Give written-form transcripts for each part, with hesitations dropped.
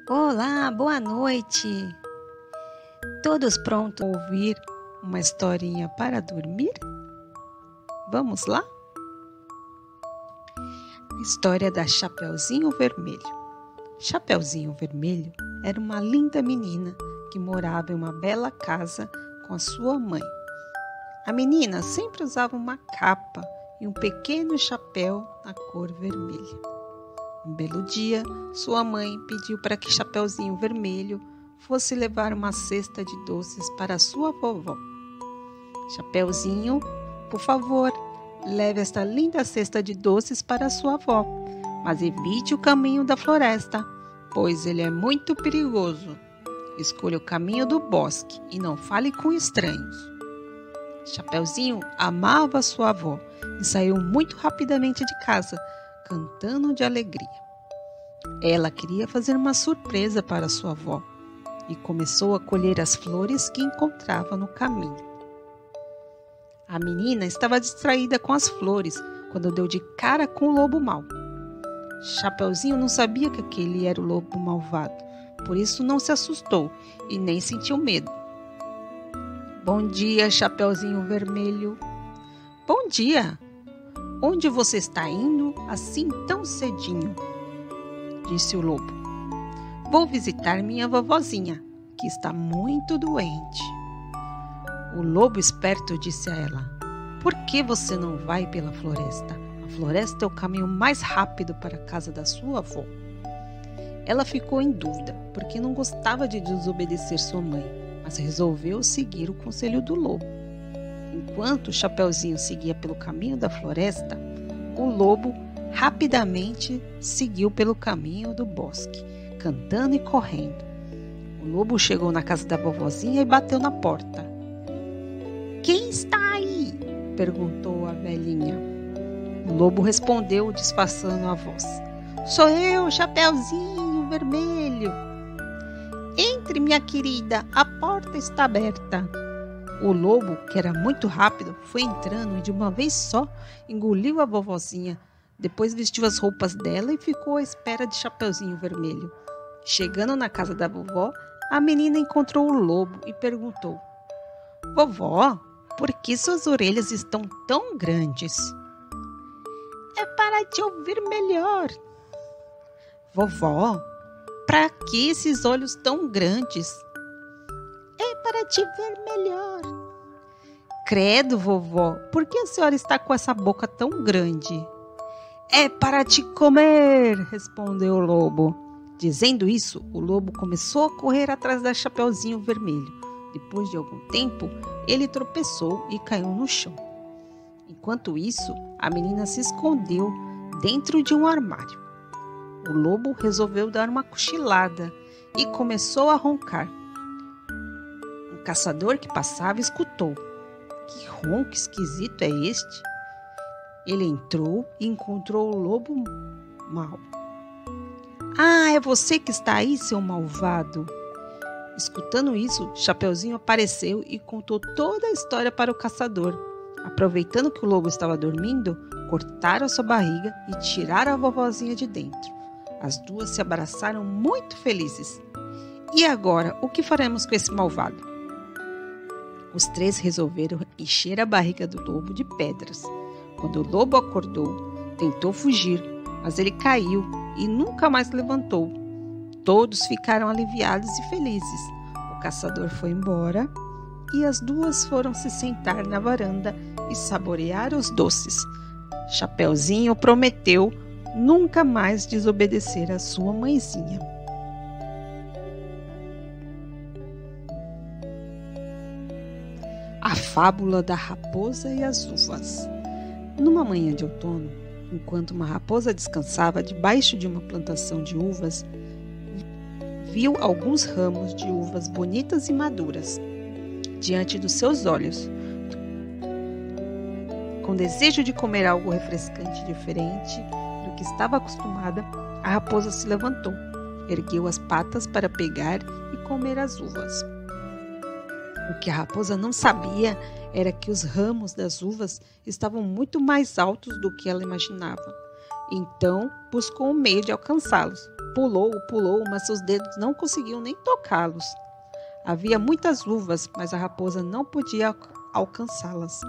Olá, boa noite! Todos prontos a ouvir uma historinha para dormir? Vamos lá? A história da Chapeuzinho Vermelho. Chapeuzinho Vermelho era uma linda menina que morava em uma bela casa com a sua mãe. A menina sempre usava uma capa e um pequeno chapéu na cor vermelha. Um belo dia, sua mãe pediu para que Chapeuzinho Vermelho fosse levar uma cesta de doces para sua vovó. Chapeuzinho, por favor, leve esta linda cesta de doces para sua avó, mas evite o caminho da floresta, pois ele é muito perigoso. Escolha o caminho do bosque e não fale com estranhos. Chapeuzinho amava sua avó e saiu muito rapidamente de casa, cantando de alegria. Ela queria fazer uma surpresa para sua avó e começou a colher as flores que encontrava no caminho. A menina estava distraída com as flores quando deu de cara com o lobo mau. Chapeuzinho não sabia que aquele era o lobo malvado, por isso não se assustou e nem sentiu medo. Bom dia, Chapeuzinho Vermelho. Bom dia! Onde você está indo assim tão cedinho? Disse o lobo. Vou visitar minha vovozinha, que está muito doente. O lobo esperto disse a ela: Por que você não vai pela floresta? A floresta é o caminho mais rápido para a casa da sua avó. Ela ficou em dúvida, porque não gostava de desobedecer sua mãe, mas resolveu seguir o conselho do lobo. Enquanto o Chapeuzinho seguia pelo caminho da floresta, o lobo rapidamente seguiu pelo caminho do bosque, cantando e correndo. O lobo chegou na casa da vovozinha e bateu na porta. Quem está aí? Perguntou a velhinha. O lobo respondeu, disfarçando a voz. Sou eu, Chapeuzinho Vermelho. Entre, minha querida, a porta está aberta. O lobo, que era muito rápido, foi entrando e de uma vez só engoliu a vovozinha. Depois vestiu as roupas dela e ficou à espera de Chapeuzinho Vermelho. Chegando na casa da vovó, a menina encontrou o lobo e perguntou: Vovó, por que suas orelhas estão tão grandes? É para te ouvir melhor. Vovó, para que esses olhos tão grandes? É para te ver melhor. Credo, vovó, por que a senhora está com essa boca tão grande? É para te comer, respondeu o lobo. Dizendo isso, o lobo começou a correr atrás da Chapeuzinho Vermelho. Depois de algum tempo, ele tropeçou e caiu no chão. Enquanto isso, a menina se escondeu dentro de um armário. O lobo resolveu dar uma cochilada e começou a roncar. Um caçador que passava escutou. Que ronco esquisito é este? Ele entrou e encontrou o lobo mau. Ah, é você que está aí, seu malvado! Escutando isso, Chapeuzinho apareceu e contou toda a história para o caçador. Aproveitando que o lobo estava dormindo, cortaram sua barriga e tiraram a vovozinha de dentro. As duas se abraçaram muito felizes. E agora, o que faremos com esse malvado? Os três resolveram encher a barriga do lobo de pedras. Quando o lobo acordou, tentou fugir, mas ele caiu e nunca mais levantou. Todos ficaram aliviados e felizes. O caçador foi embora e as duas foram se sentar na varanda e saborear os doces. Chapeuzinho prometeu nunca mais desobedecer a sua mãezinha. A fábula da raposa e as uvas. Numa manhã de outono, enquanto uma raposa descansava debaixo de uma plantação de uvas, viu alguns ramos de uvas bonitas e maduras diante dos seus olhos. Com desejo de comer algo refrescante e diferente do que estava acostumada, a raposa se levantou, ergueu as patas para pegar e comer as uvas. O que a raposa não sabia era que os ramos das uvas estavam muito mais altos do que ela imaginava. Então buscou um meio de alcançá-los. Pulou, mas seus dedos não conseguiam nem tocá-los. Havia muitas uvas, mas a raposa não podia alcançá-las.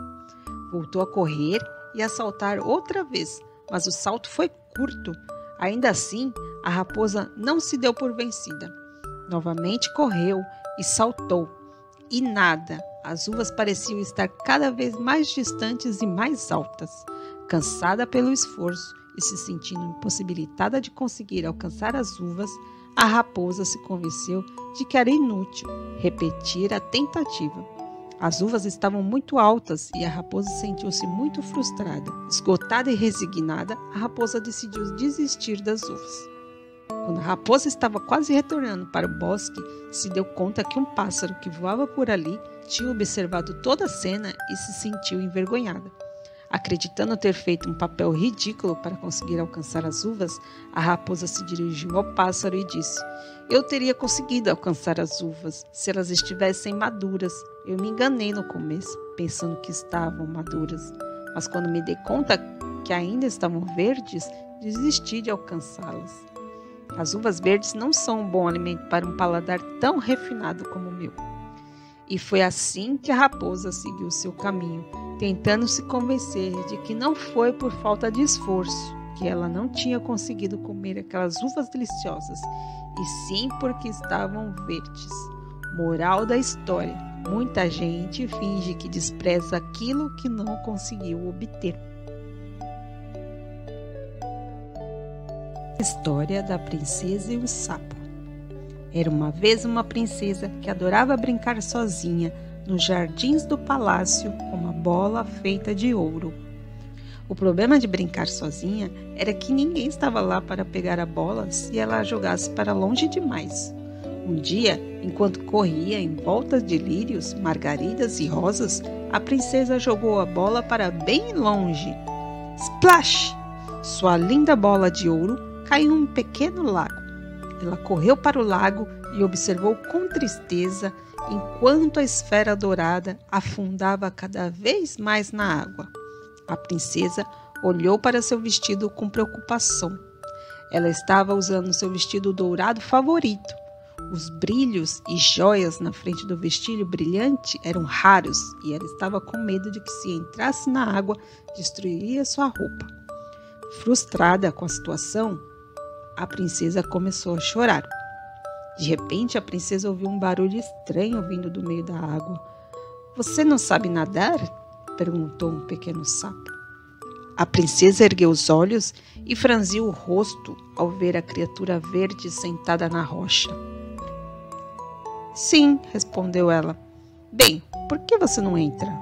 Voltou a correr e a saltar outra vez, mas o salto foi curto. Ainda assim, a raposa não se deu por vencida. Novamente correu e saltou. E nada, as uvas pareciam estar cada vez mais distantes e mais altas. Cansada pelo esforço e se sentindo impossibilitada de conseguir alcançar as uvas, a raposa se convenceu de que era inútil repetir a tentativa. As uvas estavam muito altas e a raposa sentiu-se muito frustrada. Esgotada e resignada, a raposa decidiu desistir das uvas. Quando a raposa estava quase retornando para o bosque, se deu conta que um pássaro que voava por ali tinha observado toda a cena e se sentiu envergonhada. Acreditando ter feito um papel ridículo para conseguir alcançar as uvas, a raposa se dirigiu ao pássaro e disse: "Eu teria conseguido alcançar as uvas se elas estivessem maduras. Eu me enganei no começo, pensando que estavam maduras. Mas quando me dei conta que ainda estavam verdes, desisti de alcançá-las. As uvas verdes não são um bom alimento para um paladar tão refinado como o meu." E foi assim que a raposa seguiu seu caminho, tentando se convencer de que não foi por falta de esforço que ela não tinha conseguido comer aquelas uvas deliciosas, e sim porque estavam verdes. Moral da história: muita gente finge que despreza aquilo que não conseguiu obter. História da Princesa e o Sapo. Era uma vez uma princesa que adorava brincar sozinha nos jardins do palácio com uma bola feita de ouro. O problema de brincar sozinha era que ninguém estava lá para pegar a bola se ela a jogasse para longe demais. Um dia, enquanto corria em volta de lírios, margaridas e rosas, a princesa jogou a bola para bem longe. Splash! Sua linda bola de ouro caiu em um pequeno lago. Ela correu para o lago e observou com tristeza enquanto a esfera dourada afundava cada vez mais na água. A princesa olhou para seu vestido com preocupação. Ela estava usando seu vestido dourado favorito. Os brilhos e joias na frente do vestido brilhante eram raros e ela estava com medo de que, se entrasse na água, destruiria sua roupa. Frustrada com a situação, a princesa começou a chorar. De repente, a princesa ouviu um barulho estranho vindo do meio da água. "Você não sabe nadar?" perguntou um pequeno sapo. A princesa ergueu os olhos e franziu o rosto ao ver a criatura verde sentada na rocha. "Sim", respondeu ela. "Bem, por que você não entra?"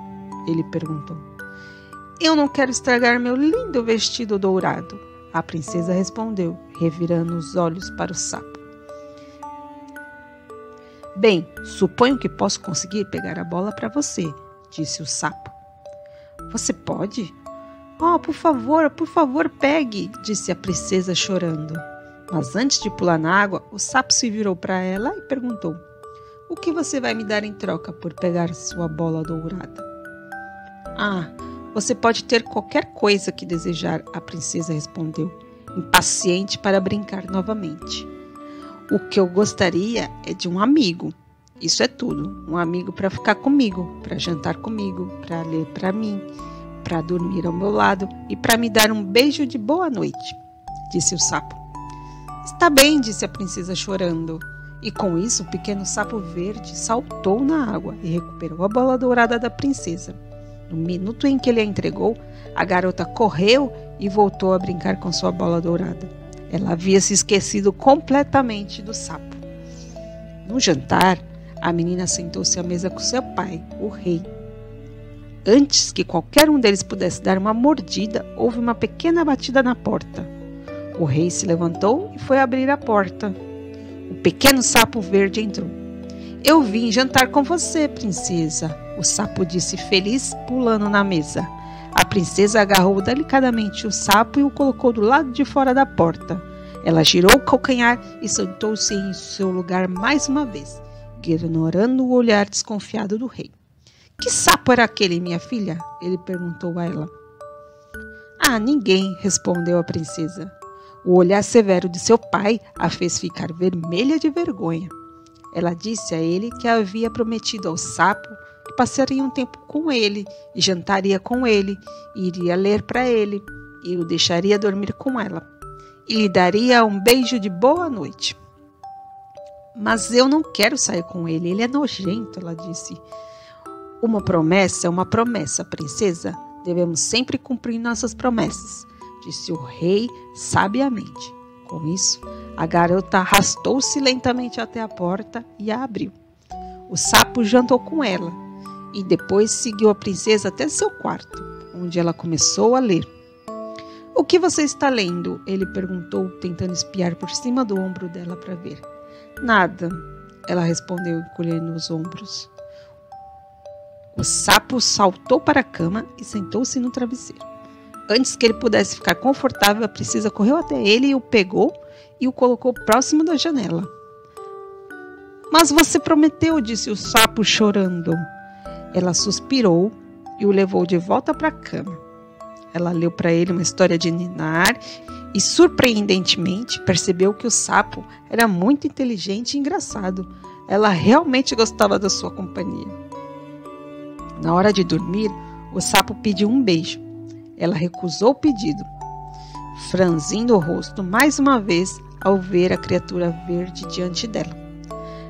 ele perguntou. "Eu não quero estragar meu lindo vestido dourado", a princesa respondeu, revirando os olhos para o sapo. "Bem, suponho que posso conseguir pegar a bola para você", disse o sapo. "Você pode?" "Oh, por favor, pegue", disse a princesa chorando. Mas antes de pular na água, o sapo se virou para ela e perguntou: "O que você vai me dar em troca por pegar sua bola dourada?" "Ah, você pode ter qualquer coisa que desejar", a princesa respondeu, impaciente para brincar novamente. "O que eu gostaria é de um amigo. Isso é tudo. Um amigo para ficar comigo, para jantar comigo, para ler para mim, para dormir ao meu lado e para me dar um beijo de boa noite", disse o sapo. "Está bem", disse a princesa chorando. E com isso, o pequeno sapo verde saltou na água e recuperou a bola dourada da princesa. No minuto em que ele a entregou, a garota correu e voltou a brincar com sua bola dourada. Ela havia se esquecido completamente do sapo. No jantar, a menina sentou-se à mesa com seu pai, o rei. Antes que qualquer um deles pudesse dar uma mordida, houve uma pequena batida na porta. O rei se levantou e foi abrir a porta. O pequeno sapo verde entrou. "Eu vim jantar com você, princesa", o sapo disse feliz, pulando na mesa. A princesa agarrou delicadamente o sapo e o colocou do lado de fora da porta. Ela girou o calcanhar e sentou-se em seu lugar mais uma vez, ignorando o olhar desconfiado do rei. "Que sapo era aquele, minha filha?" ele perguntou a ela. Ah, ninguém, respondeu a princesa. O olhar severo de seu pai a fez ficar vermelha de vergonha. Ela disse a ele que havia prometido ao sapo que passaria um tempo com ele e jantaria com ele, e iria ler para ele, e o deixaria dormir com ela, e lhe daria um beijo de boa noite. Mas eu não quero sair com ele, ele é nojento, ela disse. Uma promessa é uma promessa, princesa. Devemos sempre cumprir nossas promessas, disse o rei sabiamente. Com isso, a garota arrastou-se lentamente até a porta e a abriu. O sapo jantou com ela e depois seguiu a princesa até seu quarto, onde ela começou a ler. O que você está lendo? Ele perguntou, tentando espiar por cima do ombro dela para ver. Nada, ela respondeu, encolhendo os ombros. O sapo saltou para a cama e sentou-se no travesseiro. Antes que ele pudesse ficar confortável, a princesa correu até ele e o pegou e o colocou próximo da janela. Mas você prometeu, disse o sapo chorando. Ela suspirou e o levou de volta para a cama. Ela leu para ele uma história de ninar e, surpreendentemente, percebeu que o sapo era muito inteligente e engraçado. Ela realmente gostava da sua companhia. Na hora de dormir, o sapo pediu um beijo. Ela recusou o pedido, franzindo o rosto mais uma vez ao ver a criatura verde diante dela.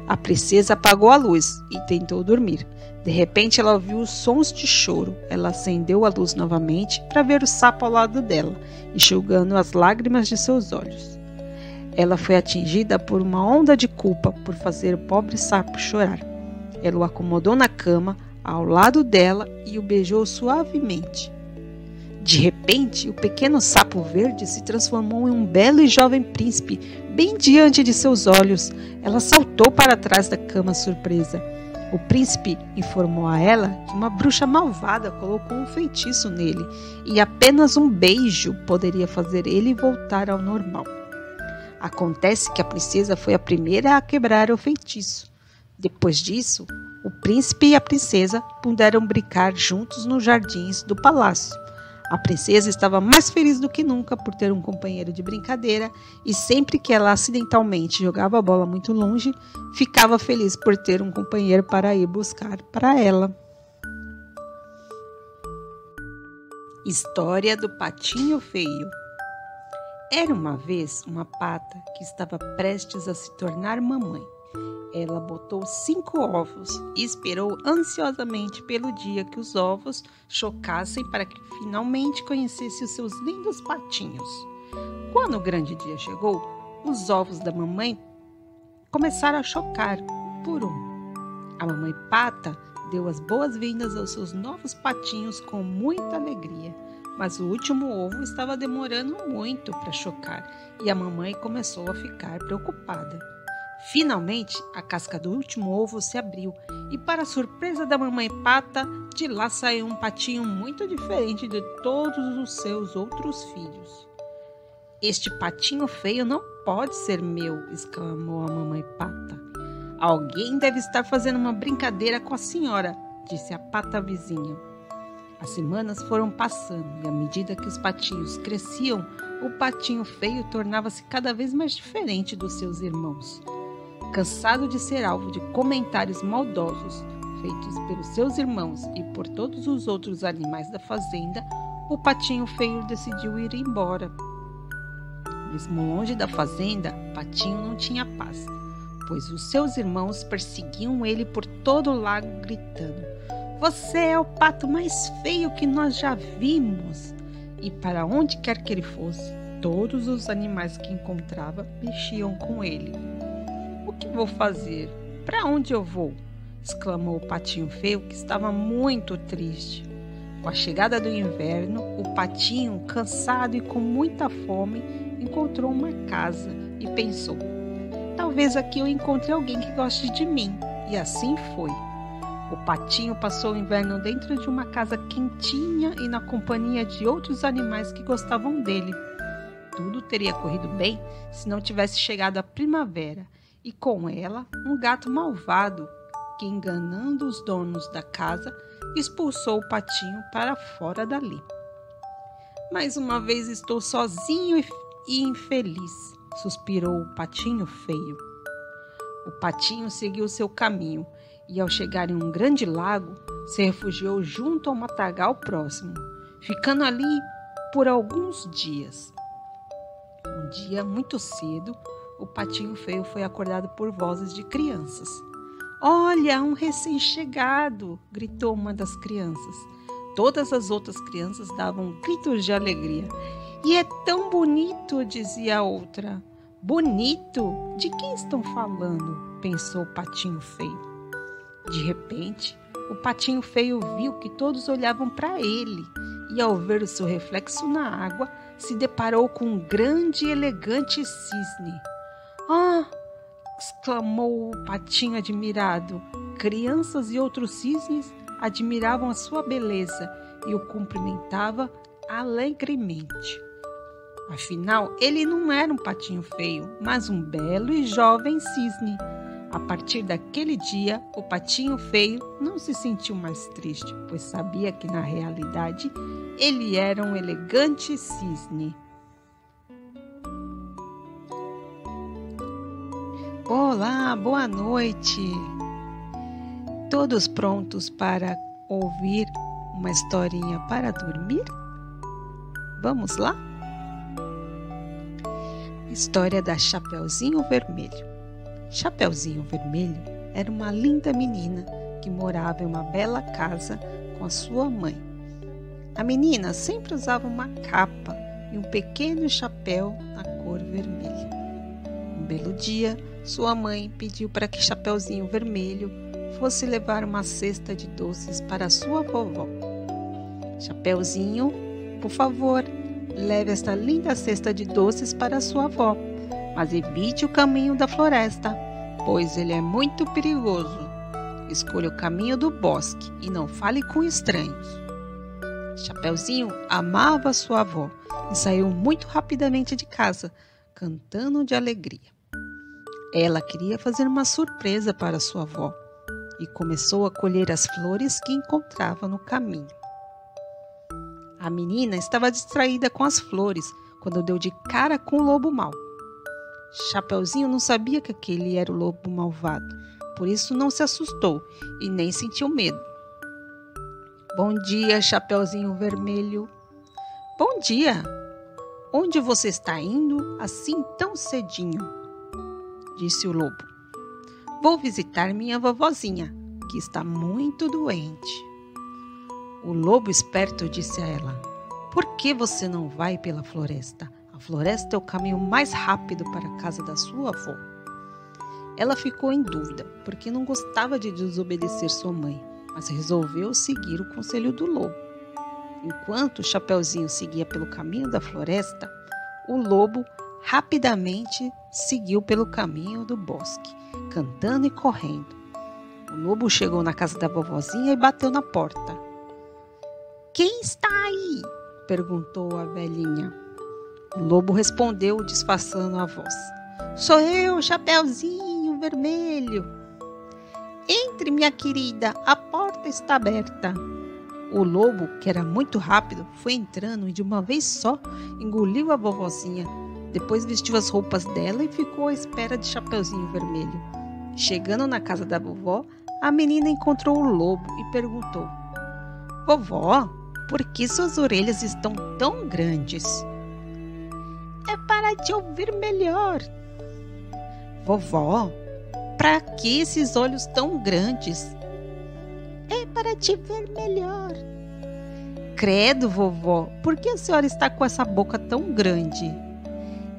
A princesa apagou a luz e tentou dormir. De repente, ela ouviu os sons de choro. Ela acendeu a luz novamente para ver o sapo ao lado dela, enxugando as lágrimas de seus olhos. Ela foi atingida por uma onda de culpa por fazer o pobre sapo chorar. Ela o acomodou na cama, ao lado dela, e o beijou suavemente. De repente, o pequeno sapo verde se transformou em um belo e jovem príncipe, bem diante de seus olhos. Ela saltou para trás da cama surpresa. O príncipe informou a ela que uma bruxa malvada colocou um feitiço nele e apenas um beijo poderia fazer ele voltar ao normal. Acontece que a princesa foi a primeira a quebrar o feitiço. Depois disso, o príncipe e a princesa puderam brincar juntos nos jardins do palácio. A princesa estava mais feliz do que nunca por ter um companheiro de brincadeira e sempre que ela acidentalmente jogava a bola muito longe, ficava feliz por ter um companheiro para ir buscar para ela. História do Patinho Feio. Era uma vez uma pata que estava prestes a se tornar mamãe. Ela botou 5 ovos e esperou ansiosamente pelo dia que os ovos chocassem para que finalmente conhecesse os seus lindos patinhos. Quando o grande dia chegou, os ovos da mamãe começaram a chocar, por um. A mamãe pata deu as boas-vindas aos seus novos patinhos com muita alegria, mas o último ovo estava demorando muito para chocar e a mamãe começou a ficar preocupada. Finalmente, a casca do último ovo se abriu e, para a surpresa da mamãe pata, de lá saiu um patinho muito diferente de todos os seus outros filhos. Este patinho feio não pode ser meu, exclamou a mamãe pata. Alguém deve estar fazendo uma brincadeira com a senhora, disse a pata vizinha. As semanas foram passando e, à medida que os patinhos cresciam, o patinho feio tornava-se cada vez mais diferente dos seus irmãos. Cansado de ser alvo de comentários maldosos feitos pelos seus irmãos e por todos os outros animais da fazenda, o patinho feio decidiu ir embora. Mesmo longe da fazenda, Patinho não tinha paz, pois os seus irmãos perseguiam ele por todo o lago, gritando: "Você é o pato mais feio que nós já vimos!" E para onde quer que ele fosse, todos os animais que encontrava mexiam com ele. "O que vou fazer? Para onde eu vou?" exclamou o patinho feio, que estava muito triste. Com a chegada do inverno, o patinho, cansado e com muita fome, encontrou uma casa e pensou: "Talvez aqui eu encontre alguém que goste de mim." E assim foi. O patinho passou o inverno dentro de uma casa quentinha e na companhia de outros animais que gostavam dele. Tudo teria corrido bem se não tivesse chegado a primavera e com ela um gato malvado que, enganando os donos da casa, expulsou o patinho para fora dali. Mais uma vez estou sozinho e infeliz, suspirou o patinho feio. O patinho seguiu seu caminho e, ao chegar em um grande lago, se refugiou junto ao matagal próximo, ficando ali por alguns dias. Um dia, muito cedo, o patinho feio foi acordado por vozes de crianças. "Olha, um recém-chegado!" gritou uma das crianças. Todas as outras crianças davam gritos de alegria. "E é tão bonito!" dizia a outra. "Bonito? De quem estão falando?" pensou o patinho feio. De repente, o patinho feio viu que todos olhavam para ele e, ao ver o seu reflexo na água, se deparou com um grande e elegante cisne. "Ah!" exclamou o patinho admirado. Crianças e outros cisnes admiravam a sua beleza e o cumprimentavam alegremente. Afinal, ele não era um patinho feio, mas um belo e jovem cisne. A partir daquele dia, o patinho feio não se sentiu mais triste, pois sabia que, na realidade, ele era um elegante cisne. Olá, boa noite! Todos prontos para ouvir uma historinha para dormir? Vamos lá? História da Chapeuzinho Vermelho. Chapeuzinho Vermelho era uma linda menina que morava em uma bela casa com a sua mãe. A menina sempre usava uma capa e um pequeno chapéu na cor vermelha. Um belo dia, sua mãe pediu para que Chapeuzinho Vermelho fosse levar uma cesta de doces para sua vovó. "Chapeuzinho, por favor, leve esta linda cesta de doces para sua avó, mas evite o caminho da floresta, pois ele é muito perigoso. Escolha o caminho do bosque e não fale com estranhos." Chapeuzinho amava sua avó e saiu muito rapidamente de casa, cantando de alegria. Ela queria fazer uma surpresa para sua avó e começou a colher as flores que encontrava no caminho. A menina estava distraída com as flores quando deu de cara com o lobo mau. Chapeuzinho não sabia que aquele era o lobo malvado, por isso não se assustou e nem sentiu medo. "Bom dia, Chapeuzinho Vermelho." "Bom dia! Onde você está indo assim tão cedinho?" disse o lobo. "Vou visitar minha vovozinha, que está muito doente." O lobo esperto disse a ela: "Por que você não vai pela floresta? A floresta é o caminho mais rápido para a casa da sua avó." Ela ficou em dúvida, porque não gostava de desobedecer sua mãe, mas resolveu seguir o conselho do lobo. Enquanto Chapeuzinho seguia pelo caminho da floresta, o lobo rapidamente seguiu pelo caminho do bosque, cantando e correndo. O lobo chegou na casa da vovozinha e bateu na porta. "Quem está aí?" perguntou a velhinha. O lobo respondeu, disfarçando a voz. "Sou eu, Chapeuzinho Vermelho." "Entre, minha querida, a porta está aberta." O lobo, que era muito rápido, foi entrando e de uma vez só engoliu a vovozinha. Depois vestiu as roupas dela e ficou à espera de Chapeuzinho Vermelho. Chegando na casa da vovó, a menina encontrou o lobo e perguntou: "Vovó, por que suas orelhas estão tão grandes?" "É para te ouvir melhor." "Vovó, para que esses olhos tão grandes?" "É para te ver melhor." "Credo, vovó, por que a senhora está com essa boca tão grande?"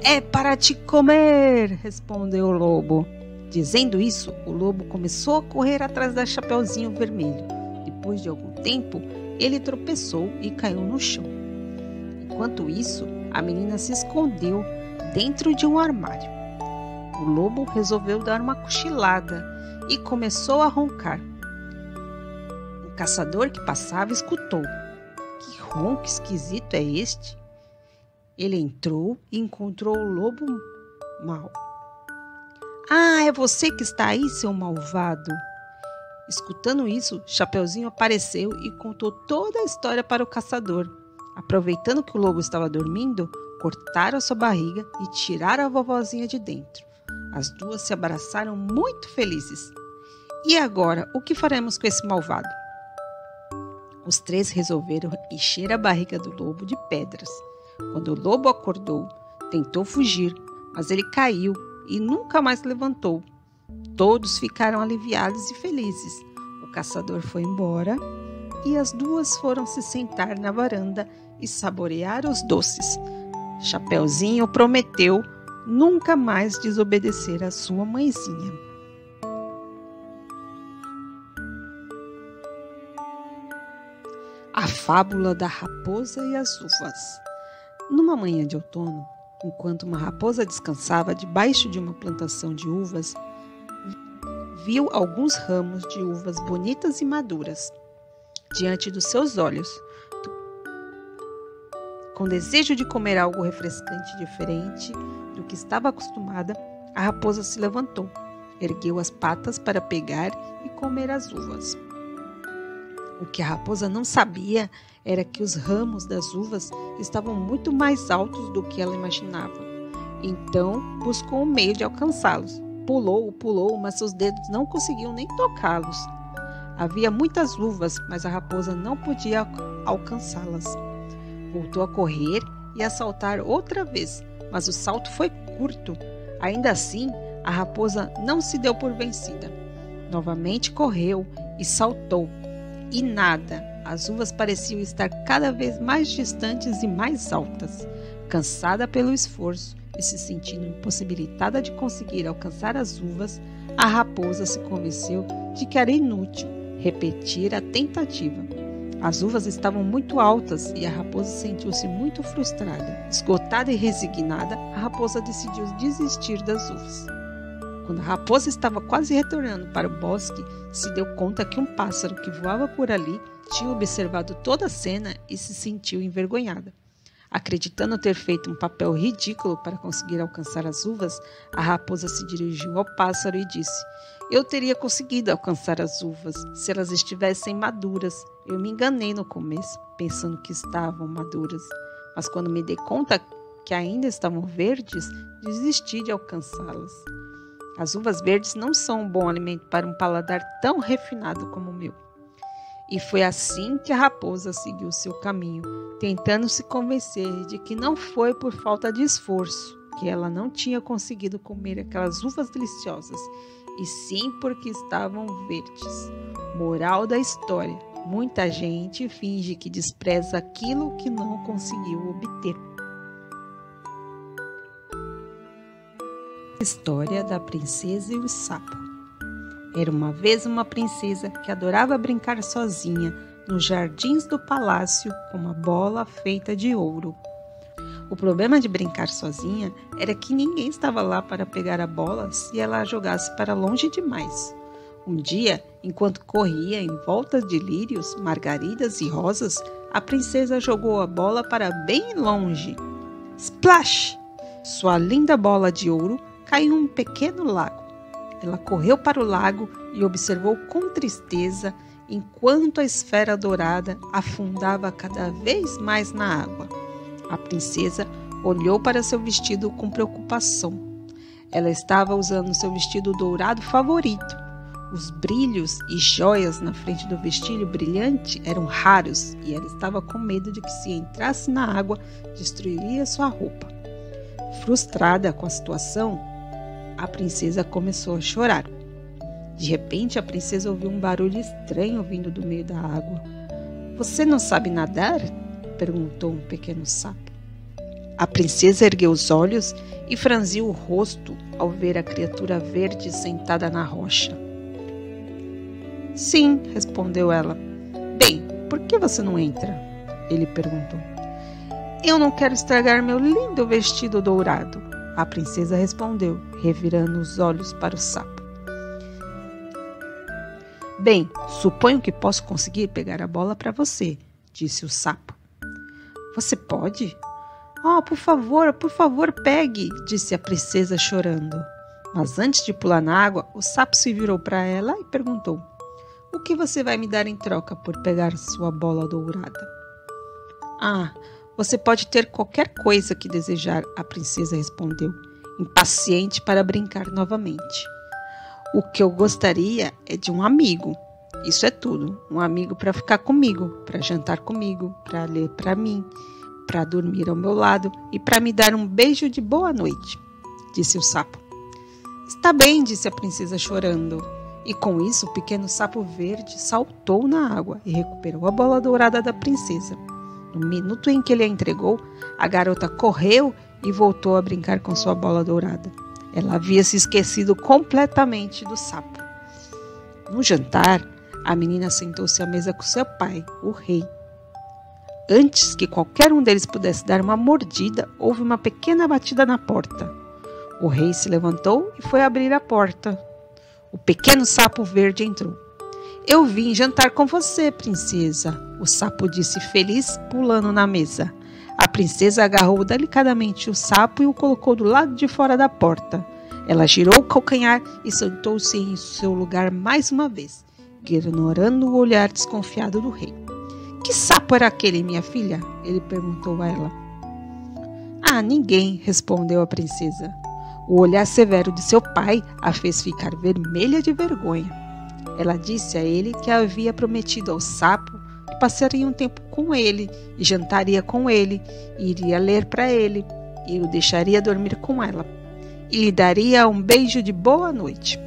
"É para te comer!" respondeu o lobo. Dizendo isso, o lobo começou a correr atrás da Chapeuzinho Vermelho. Depois de algum tempo, ele tropeçou e caiu no chão. Enquanto isso, a menina se escondeu dentro de um armário. O lobo resolveu dar uma cochilada e começou a roncar. Um caçador que passava escutou. "Que ronco esquisito é este?" Ele entrou e encontrou o lobo mau. "Ah, é você que está aí, seu malvado!" Escutando isso, Chapeuzinho apareceu e contou toda a história para o caçador. Aproveitando que o lobo estava dormindo, cortaram sua barriga e tiraram a vovozinha de dentro. As duas se abraçaram muito felizes. E agora, o que faremos com esse malvado? Os três resolveram encher a barriga do lobo de pedras. Quando o lobo acordou, tentou fugir, mas ele caiu e nunca mais levantou. Todos ficaram aliviados e felizes. O caçador foi embora e as duas foram se sentar na varanda e saborear os doces. Chapeuzinho prometeu nunca mais desobedecer a sua mãezinha. A fábula da raposa e as uvas. Numa manhã de outono, enquanto uma raposa descansava debaixo de uma plantação de uvas, viu alguns ramos de uvas bonitas e maduras diante dos seus olhos. Com desejo de comer algo refrescante diferente do que estava acostumada, a raposa se levantou, ergueu as patas para pegar e comer as uvas. O que a raposa não sabia era que os ramos das uvas estavam muito mais altos do que ela imaginava. Então, buscou um meio de alcançá-los. Pulou, mas seus dedos não conseguiam nem tocá-los. Havia muitas uvas, mas a raposa não podia alcançá-las. Voltou a correr e a saltar outra vez, mas o salto foi curto. Ainda assim, a raposa não se deu por vencida. Novamente correu e saltou. E nada, as uvas pareciam estar cada vez mais distantes e mais altas. Cansada pelo esforço e se sentindo impossibilitada de conseguir alcançar as uvas, a raposa se convenceu de que era inútil repetir a tentativa. As uvas estavam muito altas e a raposa sentiu-se muito frustrada. Esgotada e resignada, a raposa decidiu desistir das uvas. Quando a raposa estava quase retornando para o bosque, se deu conta que um pássaro que voava por ali tinha observado toda a cena e se sentiu envergonhada. Acreditando ter feito um papel ridículo para conseguir alcançar as uvas, a raposa se dirigiu ao pássaro e disse: "Eu teria conseguido alcançar as uvas se elas estivessem maduras. Eu me enganei no começo, pensando que estavam maduras. Mas quando me dei conta que ainda estavam verdes, desisti de alcançá-las. As uvas verdes não são um bom alimento para um paladar tão refinado como o meu." E foi assim que a raposa seguiu seu caminho, tentando se convencer de que não foi por falta de esforço que ela não tinha conseguido comer aquelas uvas deliciosas, e sim porque estavam verdes. Moral da história: muita gente finge que despreza aquilo que não conseguiu obter. História da princesa e o sapo. Era uma vez uma princesa que adorava brincar sozinha nos jardins do palácio com uma bola feita de ouro. O problema de brincar sozinha era que ninguém estava lá para pegar a bola se ela a jogasse para longe demais. Um dia, enquanto corria em volta de lírios, margaridas e rosas, a princesa jogou a bola para bem longe. Splash! Sua linda bola de ouro caiu em um pequeno lago. Ela correu para o lago e observou com tristeza enquanto a esfera dourada afundava cada vez mais na água. A princesa olhou para seu vestido com preocupação. Ela estava usando seu vestido dourado favorito. Os brilhos e joias na frente do vestido brilhante eram raros e ela estava com medo de que, se entrasse na água, destruiria sua roupa. Frustrada com a situação, a princesa começou a chorar. De repente, a princesa ouviu um barulho estranho vindo do meio da água. "Você não sabe nadar?" perguntou um pequeno sapo. A princesa ergueu os olhos e franziu o rosto ao ver a criatura verde sentada na rocha. "Sim", respondeu ela. "Bem, por que você não entra?" ele perguntou. "Eu não quero estragar meu lindo vestido dourado", a princesa respondeu, revirando os olhos para o sapo. "Bem, suponho que posso conseguir pegar a bola para você", disse o sapo. "Você pode?" "Oh, por favor, pegue", disse a princesa chorando. Mas antes de pular na água, o sapo se virou para ela e perguntou: "O que você vai me dar em troca por pegar sua bola dourada?" Ah, você pode ter qualquer coisa que desejar, a princesa respondeu, impaciente para brincar novamente. O que eu gostaria é de um amigo. Isso é tudo. Um amigo para ficar comigo, para jantar comigo, para ler para mim, para dormir ao meu lado e para me dar um beijo de boa noite, disse o sapo. Está bem, disse a princesa chorando. E com isso o pequeno sapo verde saltou na água e recuperou a bola dourada da princesa. No minuto em que ele a entregou, a garota correu e voltou a brincar com sua bola dourada. Ela havia se esquecido completamente do sapo. No jantar, a menina sentou-se à mesa com seu pai, o rei. Antes que qualquer um deles pudesse dar uma mordida, houve uma pequena batida na porta. O rei se levantou e foi abrir a porta. O pequeno sapo verde entrou. Eu vim jantar com você, princesa, o sapo disse feliz, pulando na mesa. A princesa agarrou delicadamente o sapo e o colocou do lado de fora da porta. Ela girou o calcanhar e sentou-se em seu lugar mais uma vez, ignorando o olhar desconfiado do rei. Que sapo era aquele, minha filha? Ele perguntou a ela. Ah, ninguém, respondeu a princesa. O olhar severo de seu pai a fez ficar vermelha de vergonha. Ela disse a ele que havia prometido ao sapo que passaria um tempo com ele e jantaria com ele, e iria ler para ele, e o deixaria dormir com ela, e lhe daria um beijo de boa noite.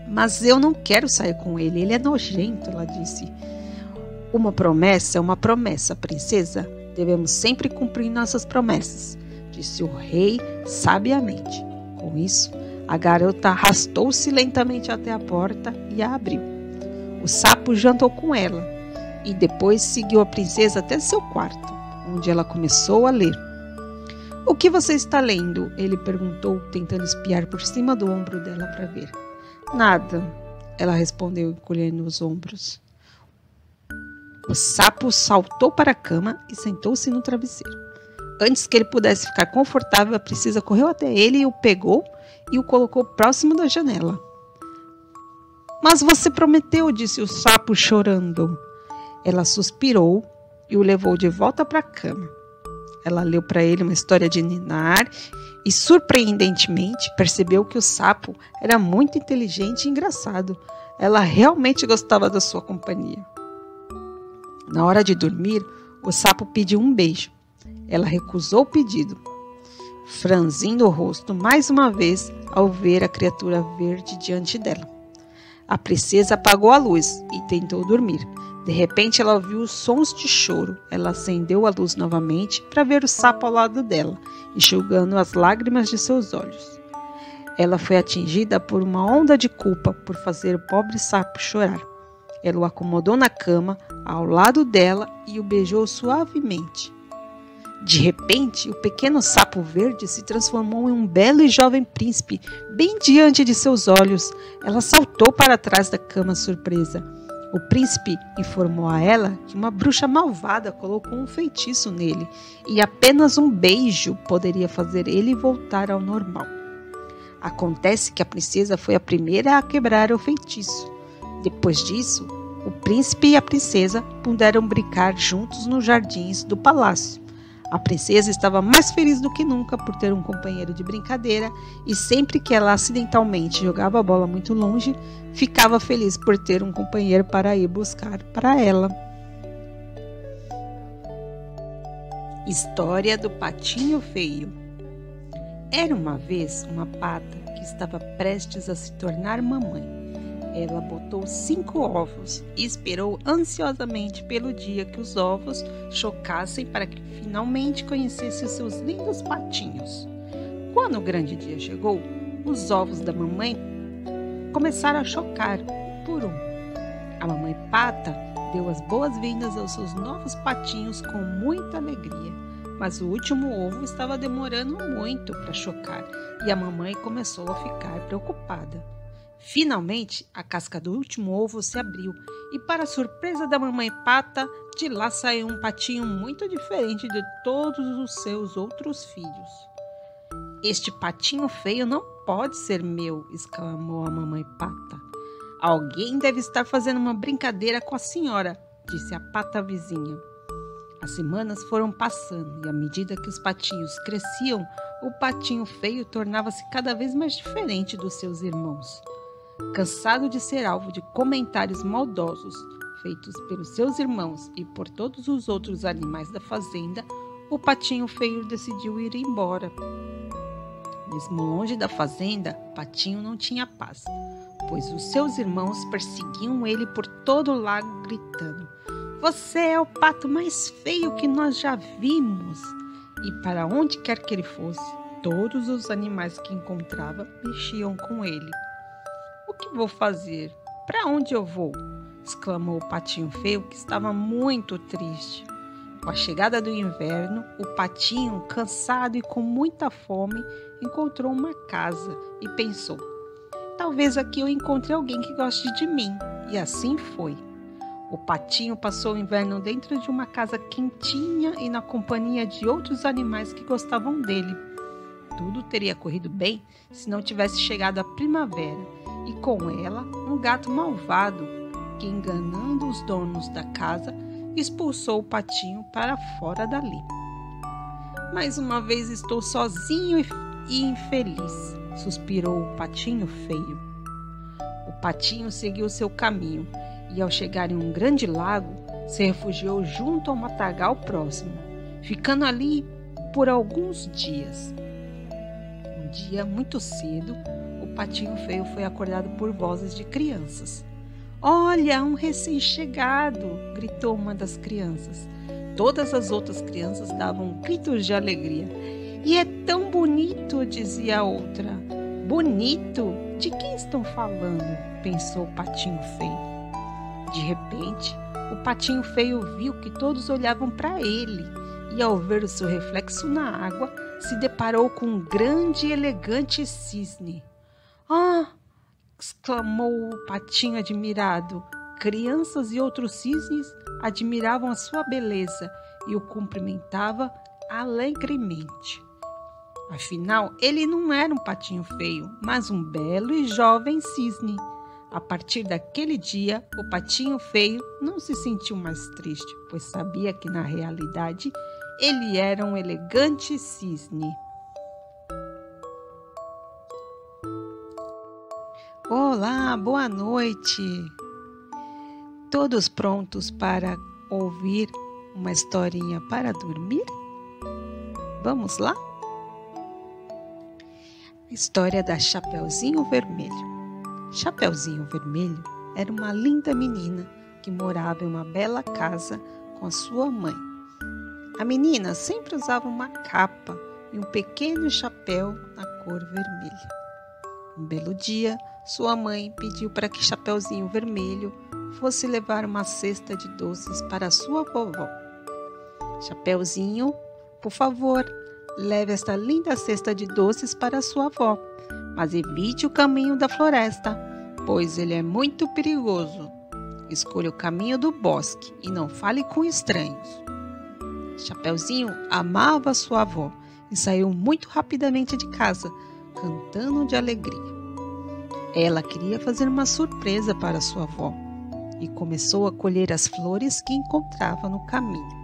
Mas eu não quero sair com ele, ele é nojento, ela disse. Uma promessa é uma promessa, princesa. Devemos sempre cumprir nossas promessas, disse o rei sabiamente. Com isso, a garota arrastou-se lentamente até a porta e a abriu. O sapo jantou com ela e depois seguiu a princesa até seu quarto, onde ela começou a ler. O que você está lendo? Ele perguntou, tentando espiar por cima do ombro dela para ver. Nada, ela respondeu, encolhendo os ombros. O sapo saltou para a cama e sentou-se no travesseiro. Antes que ele pudesse ficar confortável, a princesa correu até ele e o pegou e o colocou próximo da janela. Mas você prometeu, disse o sapo chorando. Ela suspirou e o levou de volta para a cama. Ela leu para ele uma história de ninar e, surpreendentemente, percebeu que o sapo era muito inteligente e engraçado. Ela realmente gostava da sua companhia. Na hora de dormir, o sapo pediu um beijo. Ela recusou o pedido, franzindo o rosto mais uma vez ao ver a criatura verde diante dela. A princesa apagou a luz e tentou dormir. De repente, ela ouviu os sons de choro. Ela acendeu a luz novamente para ver o sapo ao lado dela, enxugando as lágrimas de seus olhos. Ela foi atingida por uma onda de culpa por fazer o pobre sapo chorar. Ela o acomodou na cama, ao lado dela, e o beijou suavemente. De repente, o pequeno sapo verde se transformou em um belo e jovem príncipe, bem diante de seus olhos. Ela saltou para trás da cama surpresa. O príncipe informou a ela que uma bruxa malvada colocou um feitiço nele e apenas um beijo poderia fazer ele voltar ao normal. Acontece que a princesa foi a primeira a quebrar o feitiço. Depois disso, o príncipe e a princesa puderam brincar juntos nos jardins do palácio. A princesa estava mais feliz do que nunca por ter um companheiro de brincadeira e sempre que ela acidentalmente jogava a bola muito longe, ficava feliz por ter um companheiro para ir buscar para ela. História do Patinho Feio. Era uma vez uma pata que estava prestes a se tornar mamãe. Ela botou 5 ovos e esperou ansiosamente pelo dia que os ovos chocassem para que finalmente conhecesse os seus lindos patinhos. Quando o grande dia chegou, os ovos da mamãe começaram a chocar um por um. A mamãe pata deu as boas-vindas aos seus novos patinhos com muita alegria, mas o último ovo estava demorando muito para chocar e a mamãe começou a ficar preocupada. Finalmente, a casca do último ovo se abriu e, para a surpresa da mamãe pata, de lá saiu um patinho muito diferente de todos os seus outros filhos. Este patinho feio não pode ser meu, exclamou a mamãe pata. Alguém deve estar fazendo uma brincadeira com a senhora, disse a pata vizinha. As semanas foram passando e, à medida que os patinhos cresciam, o patinho feio tornava-se cada vez mais diferente dos seus irmãos. Cansado de ser alvo de comentários maldosos feitos pelos seus irmãos e por todos os outros animais da fazenda, o patinho feio decidiu ir embora. Mesmo longe da fazenda, Patinho não tinha paz, pois os seus irmãos perseguiam ele por todo lado, gritando: "Você é o pato mais feio que nós já vimos!" E para onde quer que ele fosse, todos os animais que encontrava mexiam com ele. "O que vou fazer? Para onde eu vou?" exclamou o patinho feio, que estava muito triste. Com a chegada do inverno, o patinho, cansado e com muita fome, encontrou uma casa e pensou: "Talvez aqui eu encontre alguém que goste de mim." E assim foi. O patinho passou o inverno dentro de uma casa quentinha e na companhia de outros animais que gostavam dele. Tudo teria corrido bem se não tivesse chegado a primavera e com ela um gato malvado que, enganando os donos da casa, expulsou o patinho para fora dali. "Mais uma vez estou sozinho e infeliz", suspirou o patinho feio. O patinho seguiu seu caminho e, ao chegar em um grande lago, se refugiou junto ao matagal próximo, ficando ali por alguns dias. Um dia, muito cedo, o patinho feio foi acordado por vozes de crianças. "Olha, um recém-chegado!" gritou uma das crianças. Todas as outras crianças davam gritos de alegria. "E é tão bonito!" dizia a outra. "Bonito? De quem estão falando?" pensou o patinho feio. De repente, o patinho feio viu que todos olhavam para ele e, ao ver o seu reflexo na água, se deparou com um grande e elegante cisne. "Ah!" exclamou o patinho admirado. Crianças e outros cisnes admiravam a sua beleza e o cumprimentavam alegremente. Afinal, ele não era um patinho feio, mas um belo e jovem cisne. A partir daquele dia, o patinho feio não se sentiu mais triste, pois sabia que, na realidade, ele era um elegante cisne. Olá, boa noite! Todos prontos para ouvir uma historinha para dormir? Vamos lá? História da Chapeuzinho Vermelho. Chapeuzinho Vermelho era uma linda menina que morava em uma bela casa com a sua mãe. A menina sempre usava uma capa e um pequeno chapéu na cor vermelha. Um belo dia, sua mãe pediu para que Chapeuzinho Vermelho fosse levar uma cesta de doces para a sua vovó. "Chapeuzinho, por favor, leve esta linda cesta de doces para a sua avó, mas evite o caminho da floresta, pois ele é muito perigoso. Escolha o caminho do bosque e não fale com estranhos." Chapeuzinho amava sua avó e saiu muito rapidamente de casa, cantando de alegria. Ela queria fazer uma surpresa para sua avó e começou a colher as flores que encontrava no caminho.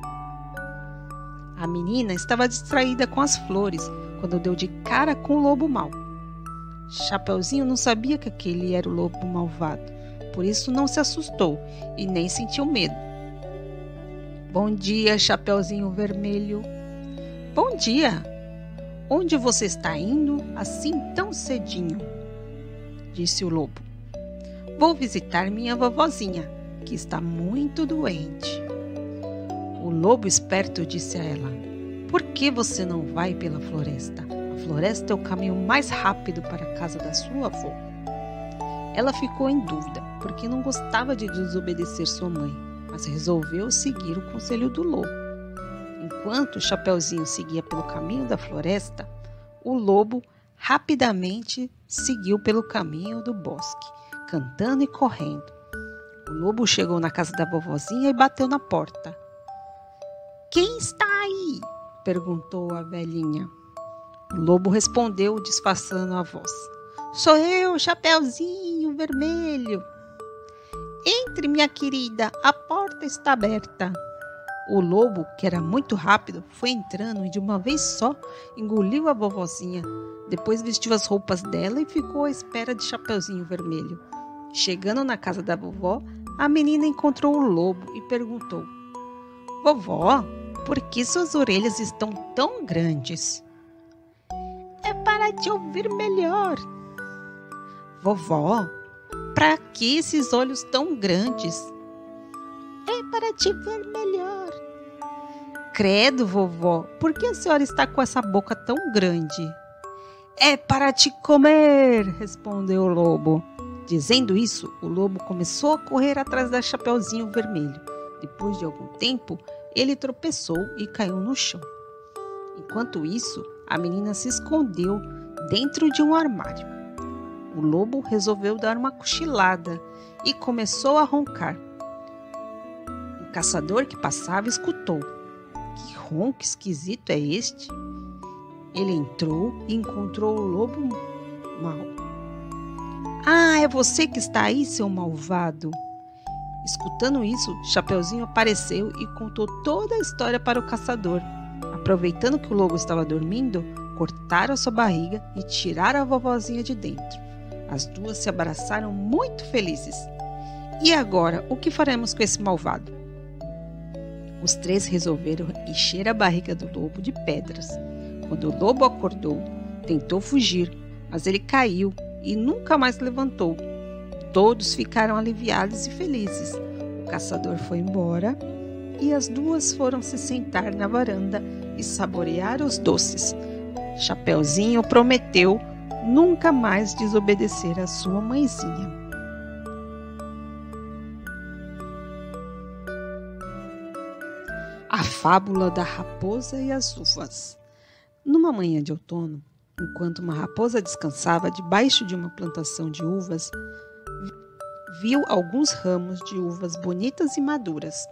A menina estava distraída com as flores quando deu de cara com o lobo mau. Chapeuzinho não sabia que aquele era o lobo malvado, por isso não se assustou e nem sentiu medo. "Bom dia, Chapeuzinho Vermelho." "Bom dia! Onde você está indo assim tão cedinho?" disse o lobo. "Vou visitar minha vovozinha, que está muito doente." O lobo esperto disse a ela: "Por que você não vai pela floresta? A floresta é o caminho mais rápido para a casa da sua avó." Ela ficou em dúvida, porque não gostava de desobedecer sua mãe, mas resolveu seguir o conselho do lobo. Enquanto Chapeuzinho seguia pelo caminho da floresta, o lobo rapidamente seguiu pelo caminho do bosque, cantando e correndo. O lobo chegou na casa da vovozinha e bateu na porta. "Quem está aí?" perguntou a velhinha. O lobo respondeu, disfarçando a voz: "Sou eu, Chapeuzinho Vermelho." "Entre, minha querida, a porta está aberta." O lobo, que era muito rápido, foi entrando e de uma vez só engoliu a vovozinha. Depois vestiu as roupas dela e ficou à espera de Chapeuzinho Vermelho. Chegando na casa da vovó, a menina encontrou o lobo e perguntou: Vovó, por que suas orelhas estão tão grandes? É para te ouvir melhor. Vovó, para que esses olhos tão grandes? É para te ver melhor. Credo, vovó, por que a senhora está com essa boca tão grande? É para te comer, respondeu o lobo. Dizendo isso, o lobo começou a correr atrás da Chapeuzinho Vermelho. Depois de algum tempo, ele tropeçou e caiu no chão. Enquanto isso, a menina se escondeu dentro de um armário. O lobo resolveu dar uma cochilada e começou a roncar. O caçador que passava escutou. Que ronco esquisito é este? Ele entrou e encontrou o lobo mau. Ah, é você que está aí, seu malvado! Escutando isso, Chapeuzinho apareceu e contou toda a história para o caçador. Aproveitando que o lobo estava dormindo, cortaram sua barriga e tiraram a vovozinha de dentro. As duas se abraçaram muito felizes. E agora, o que faremos com esse malvado? Os três resolveram encher a barriga do lobo de pedras. Quando o lobo acordou, tentou fugir, mas ele caiu e nunca mais levantou. Todos ficaram aliviados e felizes. O caçador foi embora e as duas foram se sentar na varanda e saborear os doces. Chapeuzinho prometeu nunca mais desobedecer a sua mãezinha. A fábula da raposa e as uvas. Numa manhã de outono, enquanto uma raposa descansava debaixo de uma plantação de uvas, viu alguns ramos de uvas bonitas e maduras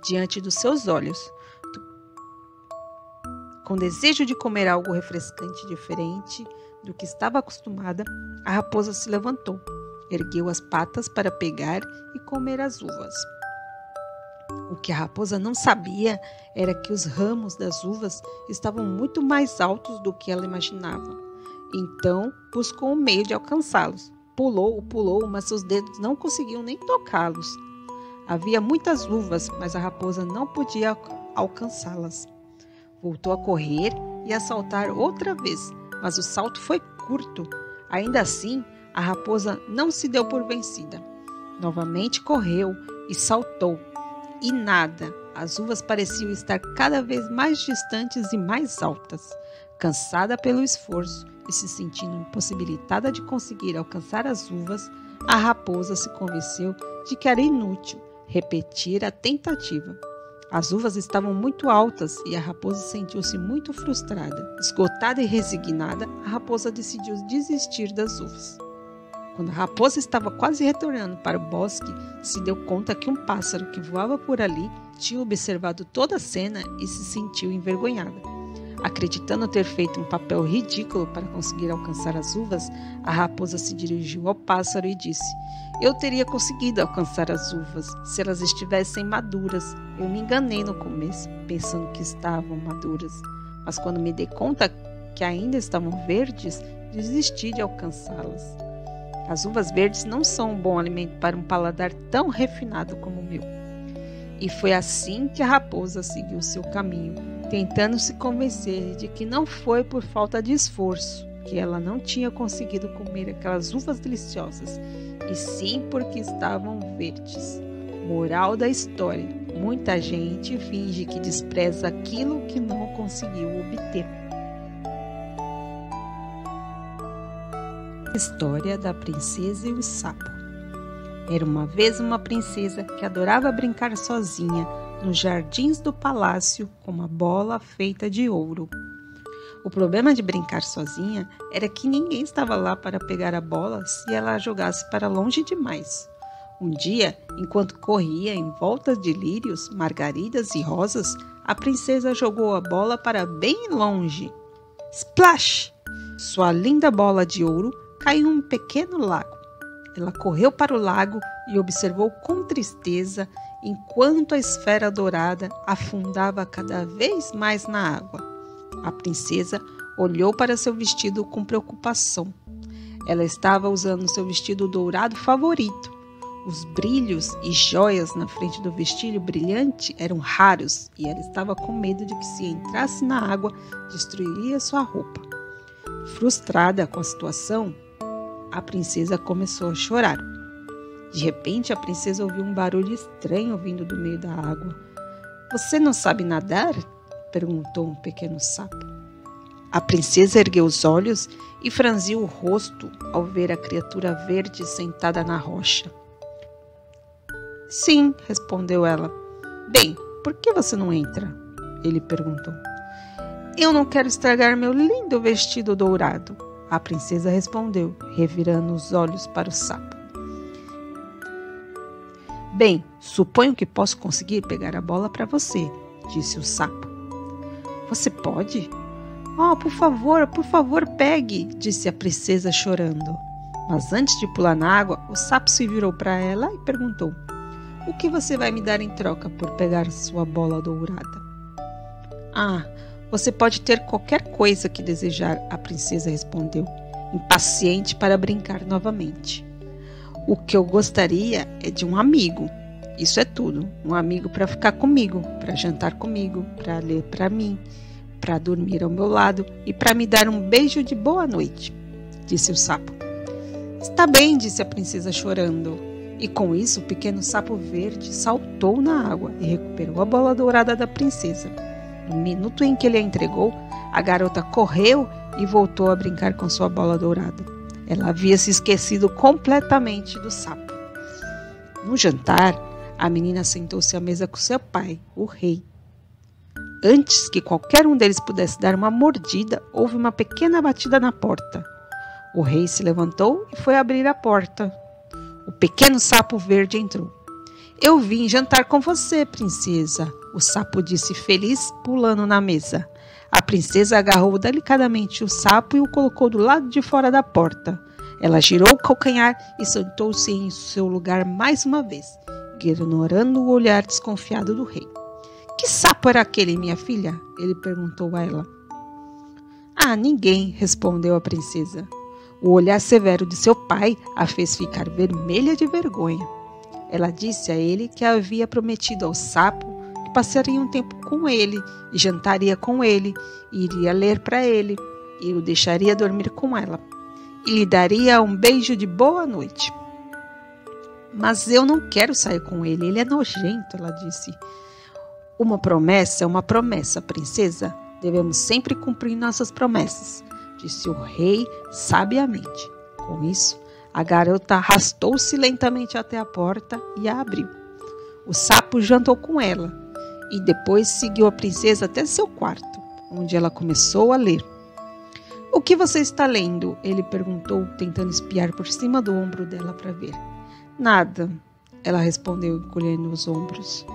diante dos seus olhos. Com desejo de comer algo refrescante diferente do que estava acostumada, a raposa se levantou, ergueu as patas para pegar e comer as uvas. O que a raposa não sabia era que os ramos das uvas estavam muito mais altos do que ela imaginava. Então, buscou um meio de alcançá-los. Pulou, mas seus dedos não conseguiam nem tocá-los. Havia muitas uvas, mas a raposa não podia alcançá-las. Voltou a correr e a saltar outra vez, mas o salto foi curto. Ainda assim, a raposa não se deu por vencida. Novamente correu e saltou. E nada, as uvas pareciam estar cada vez mais distantes e mais altas. Cansada pelo esforço e se sentindo impossibilitada de conseguir alcançar as uvas, a raposa se convenceu de que era inútil repetir a tentativa. As uvas estavam muito altas e a raposa sentiu-se muito frustrada. Esgotada e resignada, a raposa decidiu desistir das uvas. Quando a raposa estava quase retornando para o bosque, se deu conta que um pássaro que voava por ali tinha observado toda a cena e se sentiu envergonhada. Acreditando ter feito um papel ridículo para conseguir alcançar as uvas, a raposa se dirigiu ao pássaro e disse: Eu teria conseguido alcançar as uvas se elas estivessem maduras. Eu me enganei no começo, pensando que estavam maduras. Mas quando me dei conta que ainda estavam verdes, desisti de alcançá-las. As uvas verdes não são um bom alimento para um paladar tão refinado como o meu. E foi assim que a raposa seguiu seu caminho, tentando se convencer de que não foi por falta de esforço que ela não tinha conseguido comer aquelas uvas deliciosas, e sim porque estavam verdes. Moral da história: muita gente finge que despreza aquilo que não conseguiu obter. História da Princesa e o Sapo. Era uma vez uma princesa que adorava brincar sozinha nos jardins do palácio com uma bola feita de ouro. O problema de brincar sozinha era que ninguém estava lá para pegar a bola se ela a jogasse para longe demais. Um dia, enquanto corria em volta de lírios, margaridas e rosas, a princesa jogou a bola para bem longe. Splash! Sua linda bola de ouro caiu em um pequeno lago. Ela correu para o lago e observou com tristeza enquanto a esfera dourada afundava cada vez mais na água. A princesa olhou para seu vestido com preocupação. Ela estava usando seu vestido dourado favorito. Os brilhos e joias na frente do vestido brilhante eram raros e ela estava com medo de que, se entrasse na água, destruiria sua roupa. Frustrada com a situação, a princesa começou a chorar. De repente, a princesa ouviu um barulho estranho vindo do meio da água. — Você não sabe nadar? Perguntou um pequeno sapo. A princesa ergueu os olhos e franziu o rosto ao ver a criatura verde sentada na rocha. — Sim, respondeu ela. — Bem, por que você não entra? Ele perguntou. — Eu não quero estragar meu lindo vestido dourado, a princesa respondeu, revirando os olhos para o sapo. — Bem, suponho que posso conseguir pegar a bola para você, disse o sapo. — Você pode? Oh, por favor, pegue, disse a princesa chorando. Mas antes de pular na água, o sapo se virou para ela e perguntou: — O que você vai me dar em troca por pegar sua bola dourada? — Ah, você pode ter qualquer coisa que desejar, a princesa respondeu, impaciente para brincar novamente. — O que eu gostaria é de um amigo. Isso é tudo. Um amigo para ficar comigo, para jantar comigo, para ler para mim, para dormir ao meu lado e para me dar um beijo de boa noite, disse o sapo. — Está bem, disse a princesa chorando. E com isso o pequeno sapo verde saltou na água e recuperou a bola dourada da princesa. No minuto em que ele a entregou, a garota correu e voltou a brincar com sua bola dourada. Ela havia se esquecido completamente do sapo. No jantar, a menina sentou-se à mesa com seu pai, o rei. Antes que qualquer um deles pudesse dar uma mordida, houve uma pequena batida na porta. O rei se levantou e foi abrir a porta. O pequeno sapo verde entrou. — Eu vim jantar com você, princesa, o sapo disse feliz, pulando na mesa. A princesa agarrou delicadamente o sapo e o colocou do lado de fora da porta. Ela girou o calcanhar e sentou-se em seu lugar mais uma vez, ignorando o olhar desconfiado do rei. — Que sapo era aquele, minha filha? Ele perguntou a ela. — Ah, ninguém, respondeu a princesa. O olhar severo de seu pai a fez ficar vermelha de vergonha. Ela disse a ele que havia prometido ao sapo que passaria um tempo com ele, e jantaria com ele, e iria ler para ele, e o deixaria dormir com ela, e lhe daria um beijo de boa noite. — Mas eu não quero sair com ele é nojento, ela disse. — Uma promessa é uma promessa, princesa. Devemos sempre cumprir nossas promessas, disse o rei sabiamente. Com isso, a garota arrastou-se lentamente até a porta e a abriu. O sapo jantou com ela e depois seguiu a princesa até seu quarto, onde ela começou a ler. — O que você está lendo? Ele perguntou, tentando espiar por cima do ombro dela para ver. — Nada, ela respondeu, encolhendo os ombros.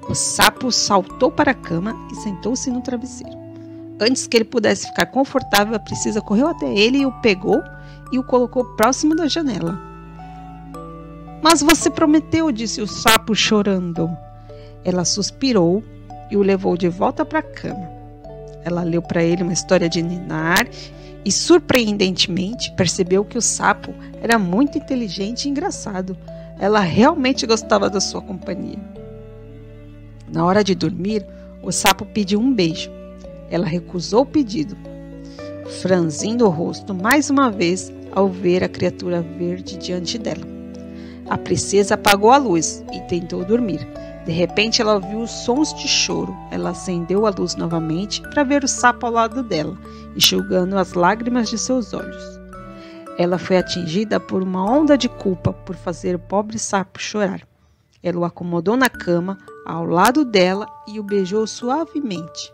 O sapo saltou para a cama e sentou-se no travesseiro. Antes que ele pudesse ficar confortável, a princesa correu até ele e o pegou e o colocou próximo da janela. — Mas você prometeu, disse o sapo chorando. Ela suspirou e o levou de volta para a cama. Ela leu para ele uma história de ninar e, surpreendentemente, percebeu que o sapo era muito inteligente e engraçado. Ela realmente gostava da sua companhia. Na hora de dormir, o sapo pediu um beijo. Ela recusou o pedido, franzindo o rosto mais uma vez ao ver a criatura verde diante dela. A princesa apagou a luz e tentou dormir. De repente, ela ouviu os sons de choro. Ela acendeu a luz novamente para ver o sapo ao lado dela, enxugando as lágrimas de seus olhos. Ela foi atingida por uma onda de culpa por fazer o pobre sapo chorar. Ela o acomodou na cama, ao lado dela, e o beijou suavemente.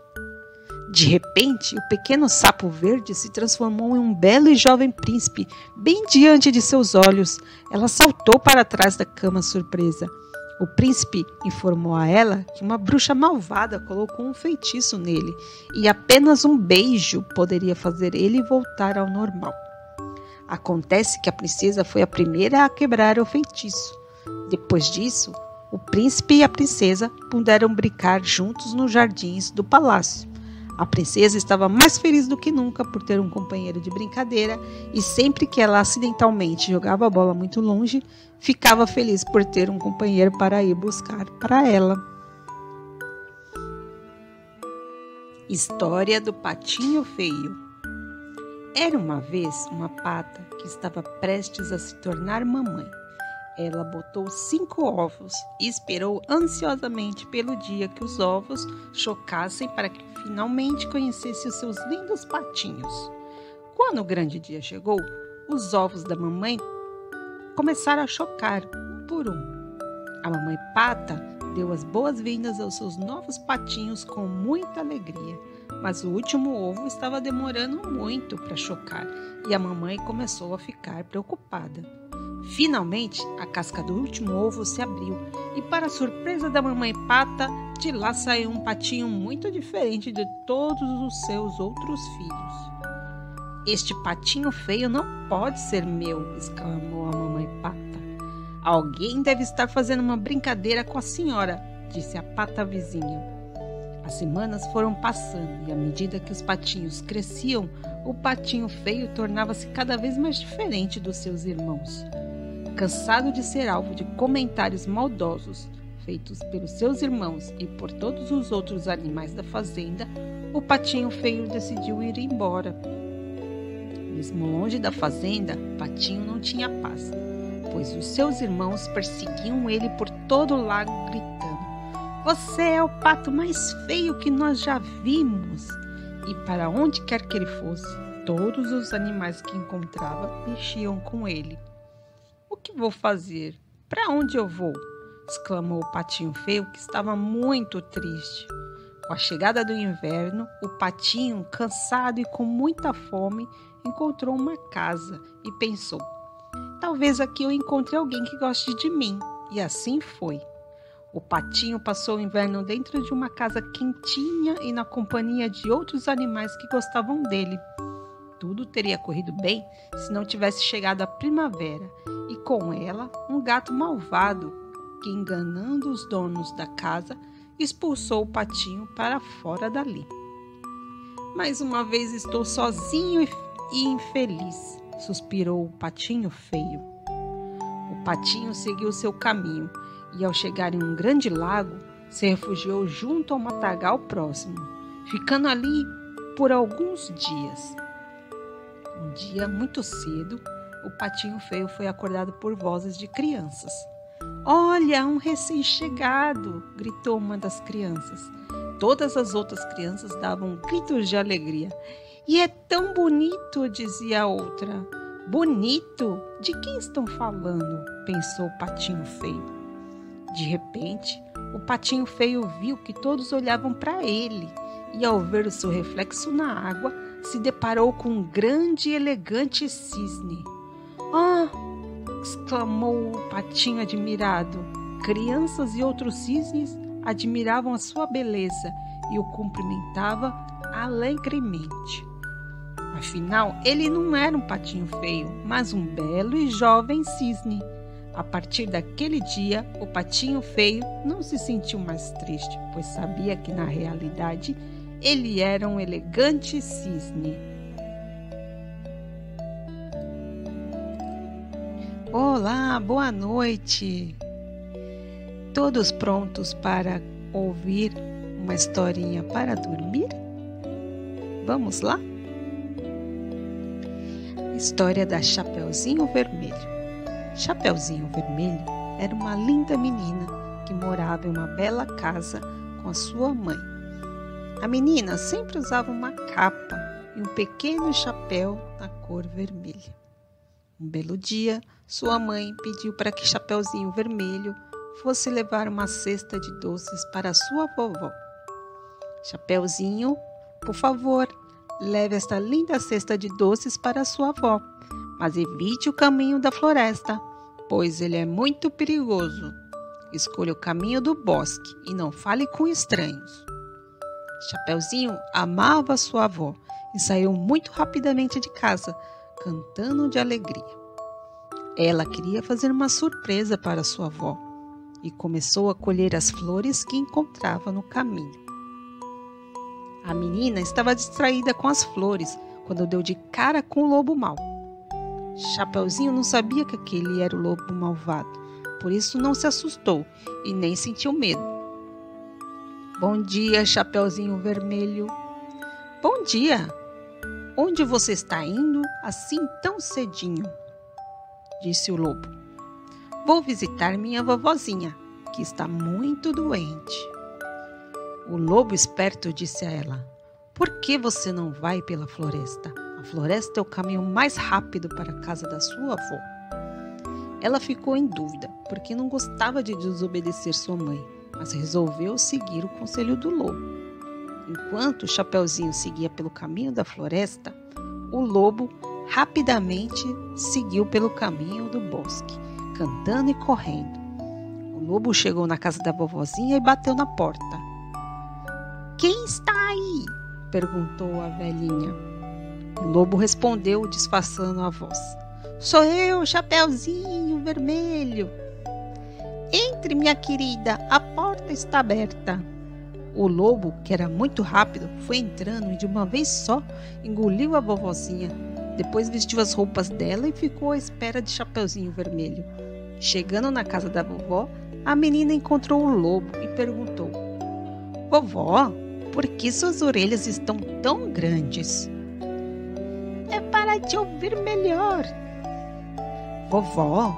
De repente, o pequeno sapo verde se transformou em um belo e jovem príncipe, bem diante de seus olhos. Ela saltou para trás da cama surpresa. O príncipe informou a ela que uma bruxa malvada colocou um feitiço nele e apenas um beijo poderia fazer ele voltar ao normal. Acontece que a princesa foi a primeira a quebrar o feitiço. Depois disso, o príncipe e a princesa puderam brincar juntos nos jardins do palácio. A princesa estava mais feliz do que nunca por ter um companheiro de brincadeira e sempre que ela acidentalmente jogava a bola muito longe, ficava feliz por ter um companheiro para ir buscar para ela. História do Patinho Feio. Era uma vez uma pata que estava prestes a se tornar mamãe. Ela botou 5 ovos e esperou ansiosamente pelo dia que os ovos chocassem para que finalmente conhecesse os seus lindos patinhos. Quando o grande dia chegou, os ovos da mamãe começaram a chocar um por um. A mamãe pata deu as boas-vindas aos seus novos patinhos com muita alegria, mas o último ovo estava demorando muito para chocar e a mamãe começou a ficar preocupada. Finalmente, a casca do último ovo se abriu e, para a surpresa da mamãe pata, de lá saiu um patinho muito diferente de todos os seus outros filhos. "Este patinho feio não pode ser meu", exclamou a mamãe pata. "Alguém deve estar fazendo uma brincadeira com a senhora", disse a pata vizinha. As semanas foram passando e, à medida que os patinhos cresciam, o patinho feio tornava-se cada vez mais diferente dos seus irmãos. Cansado de ser alvo de comentários maldosos feitos pelos seus irmãos e por todos os outros animais da fazenda, o patinho feio decidiu ir embora. Mesmo longe da fazenda, o patinho não tinha paz, pois os seus irmãos perseguiam ele por todo o lago, gritando: "Você é o pato mais feio que nós já vimos!" E para onde quer que ele fosse, todos os animais que encontrava mexiam com ele. "O que vou fazer? Para onde eu vou?" exclamou o patinho feio, que estava muito triste. Com a chegada do inverno, o patinho, cansado e com muita fome, encontrou uma casa e pensou: "Talvez aqui eu encontre alguém que goste de mim." E assim foi. O patinho passou o inverno dentro de uma casa quentinha e na companhia de outros animais que gostavam dele. Tudo teria corrido bem se não tivesse chegado a primavera e com ela um gato malvado que, enganando os donos da casa, expulsou o patinho para fora dali. "Mais uma vez estou sozinho e infeliz", suspirou o patinho feio. O patinho seguiu seu caminho e, ao chegar em um grande lago, se refugiou junto ao matagal próximo, ficando ali por alguns dias. Um dia, muito cedo, o patinho feio foi acordado por vozes de crianças. "Olha, um recém-chegado!" gritou uma das crianças. Todas as outras crianças davam gritos de alegria. "E é tão bonito!" dizia a outra. "Bonito? De quem estão falando?" pensou o patinho feio. De repente, o patinho feio viu que todos olhavam para ele e, ao ver o seu reflexo na água, se deparou com um grande e elegante cisne. "Ah!" exclamou o patinho admirado. Crianças e outros cisnes admiravam a sua beleza e o cumprimentavam alegremente. Afinal, ele não era um patinho feio, mas um belo e jovem cisne. A partir daquele dia, o patinho feio não se sentiu mais triste, pois sabia que, na realidade, ele era um elegante cisne. Olá, boa noite! Todos prontos para ouvir uma historinha para dormir? Vamos lá? História da Chapeuzinho Vermelho. Chapeuzinho Vermelho era uma linda menina que morava em uma bela casa com a sua mãe. A menina sempre usava uma capa e um pequeno chapéu na cor vermelha. Um belo dia, sua mãe pediu para que Chapeuzinho Vermelho fosse levar uma cesta de doces para sua vovó. "Chapeuzinho, por favor, leve esta linda cesta de doces para sua avó, mas evite o caminho da floresta, pois ele é muito perigoso. Escolha o caminho do bosque e não fale com estranhos." Chapeuzinho amava sua avó e saiu muito rapidamente de casa, cantando de alegria. Ela queria fazer uma surpresa para sua avó e começou a colher as flores que encontrava no caminho. A menina estava distraída com as flores quando deu de cara com o lobo mau. Chapeuzinho não sabia que aquele era o lobo malvado, por isso não se assustou e nem sentiu medo. Bom dia, Chapeuzinho Vermelho. Bom dia! Onde você está indo assim tão cedinho? Disse o lobo. Vou visitar minha vovozinha, que está muito doente. O lobo esperto disse a ela: Por que você não vai pela floresta? A floresta é o caminho mais rápido para a casa da sua avó. Ela ficou em dúvida, porque não gostava de desobedecer sua mãe, mas resolveu seguir o conselho do lobo. Enquanto o Chapeuzinho seguia pelo caminho da floresta, o lobo rapidamente seguiu pelo caminho do bosque, cantando e correndo. O lobo chegou na casa da vovozinha e bateu na porta. Quem está aí? Perguntou a velhinha. O lobo respondeu, disfarçando a voz. Sou eu, Chapeuzinho Vermelho. Entre, minha querida, a porta está aberta. O lobo, que era muito rápido, foi entrando e de uma vez só engoliu a vovozinha. Depois vestiu as roupas dela e ficou à espera de Chapeuzinho Vermelho. Chegando na casa da vovó, a menina encontrou o lobo e perguntou: Vovó, por que suas orelhas estão tão grandes? É para te ouvir melhor. Vovó,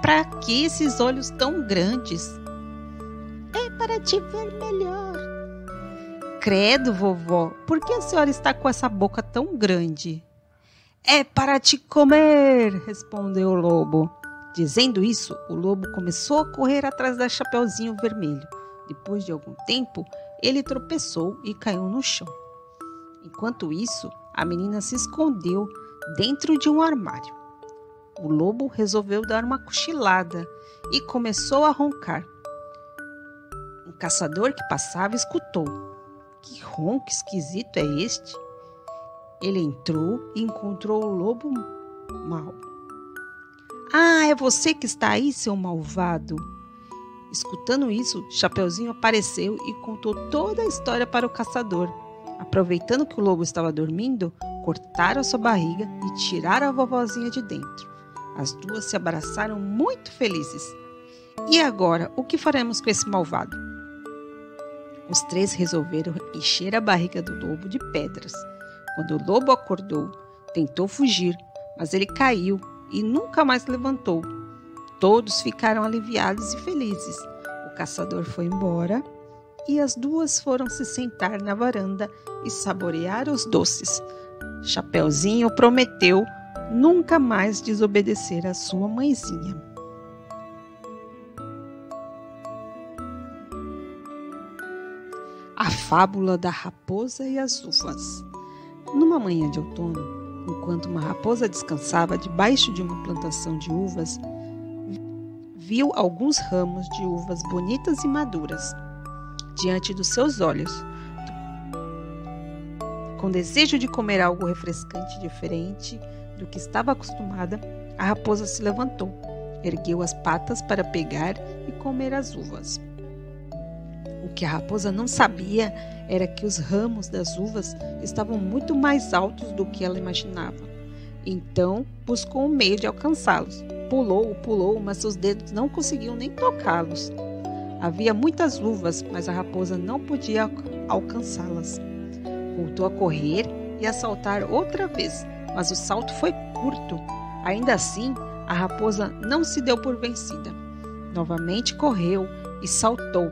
para que esses olhos tão grandes? É para te ver melhor. Credo, vovó, por que a senhora está com essa boca tão grande? É para te comer, respondeu o lobo. Dizendo isso, o lobo começou a correr atrás da Chapeuzinho Vermelho. Depois de algum tempo, ele tropeçou e caiu no chão. Enquanto isso, a menina se escondeu dentro de um armário. O lobo resolveu dar uma cochilada e começou a roncar. Um caçador que passava escutou. Que ronco esquisito é este? Ele entrou e encontrou o lobo mau. Ah, é você que está aí, seu malvado? Escutando isso, Chapeuzinho apareceu e contou toda a história para o caçador. Aproveitando que o lobo estava dormindo, cortaram sua barriga e tiraram a vovozinha de dentro. As duas se abraçaram muito felizes. E agora, o que faremos com esse malvado? Os três resolveram encher a barriga do lobo de pedras. Quando o lobo acordou, tentou fugir, mas ele caiu e nunca mais levantou. Todos ficaram aliviados e felizes. O caçador foi embora e as duas foram se sentar na varanda e saborear os doces. Chapeuzinho prometeu nunca mais desobedecer a sua mãezinha. A fábula da raposa e as uvas. Numa manhã de outono, enquanto uma raposa descansava debaixo de uma plantação de uvas, viu alguns ramos de uvas bonitas e maduras diante dos seus olhos. Com desejo de comer algo refrescante diferente do que estava acostumada, a raposa se levantou, ergueu as patas para pegar e comer as uvas. O que a raposa não sabia era que os ramos das uvas estavam muito mais altos do que ela imaginava. Então, buscou um meio de alcançá-los. Pulou, mas seus dedos não conseguiam nem tocá-los. Havia muitas uvas, mas a raposa não podia alcançá-las. Voltou a correr e a saltar outra vez, mas o salto foi curto. Ainda assim, a raposa não se deu por vencida. Novamente correu e saltou.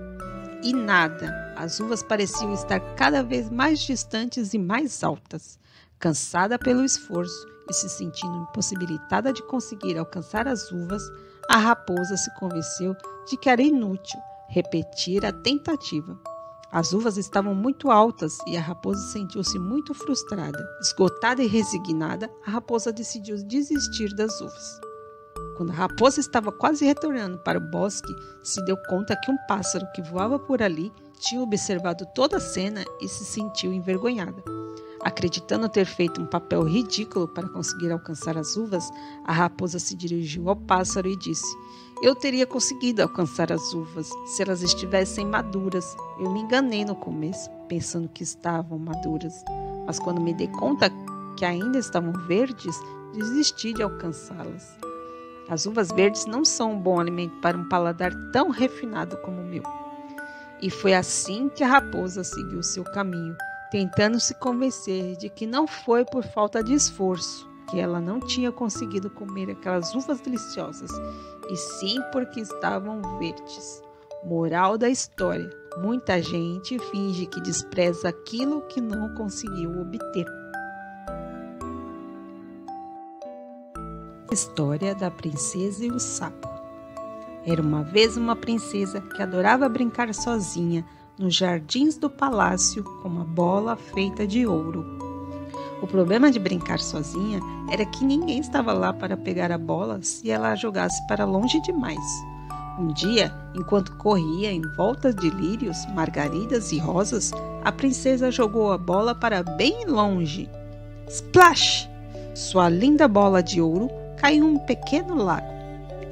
E nada, as uvas pareciam estar cada vez mais distantes e mais altas. Cansada pelo esforço e se sentindo impossibilitada de conseguir alcançar as uvas, a raposa se convenceu de que era inútil repetir a tentativa. As uvas estavam muito altas e a raposa sentiu-se muito frustrada. Esgotada e resignada, a raposa decidiu desistir das uvas. Quando a raposa estava quase retornando para o bosque, se deu conta que um pássaro que voava por ali tinha observado toda a cena e se sentiu envergonhada. Acreditando ter feito um papel ridículo para conseguir alcançar as uvas, a raposa se dirigiu ao pássaro e disse: Eu teria conseguido alcançar as uvas se elas estivessem maduras. Eu me enganei no começo, pensando que estavam maduras, mas quando me dei conta que ainda estavam verdes, desisti de alcançá-las. As uvas verdes não são um bom alimento para um paladar tão refinado como o meu. E foi assim que a raposa seguiu seu caminho, tentando se convencer de que não foi por falta de esforço que ela não tinha conseguido comer aquelas uvas deliciosas, e sim porque estavam verdes. Moral da história: muita gente finge que despreza aquilo que não conseguiu obter. História da Princesa e o Sapo. Era uma vez uma princesa que adorava brincar sozinha nos jardins do palácio com uma bola feita de ouro. O problema de brincar sozinha era que ninguém estava lá para pegar a bola se ela a jogasse para longe demais. Um dia, enquanto corria em volta de lírios, margaridas e rosas, a princesa jogou a bola para bem longe. Splash! Sua linda bola de ouro caiu em um pequeno lago.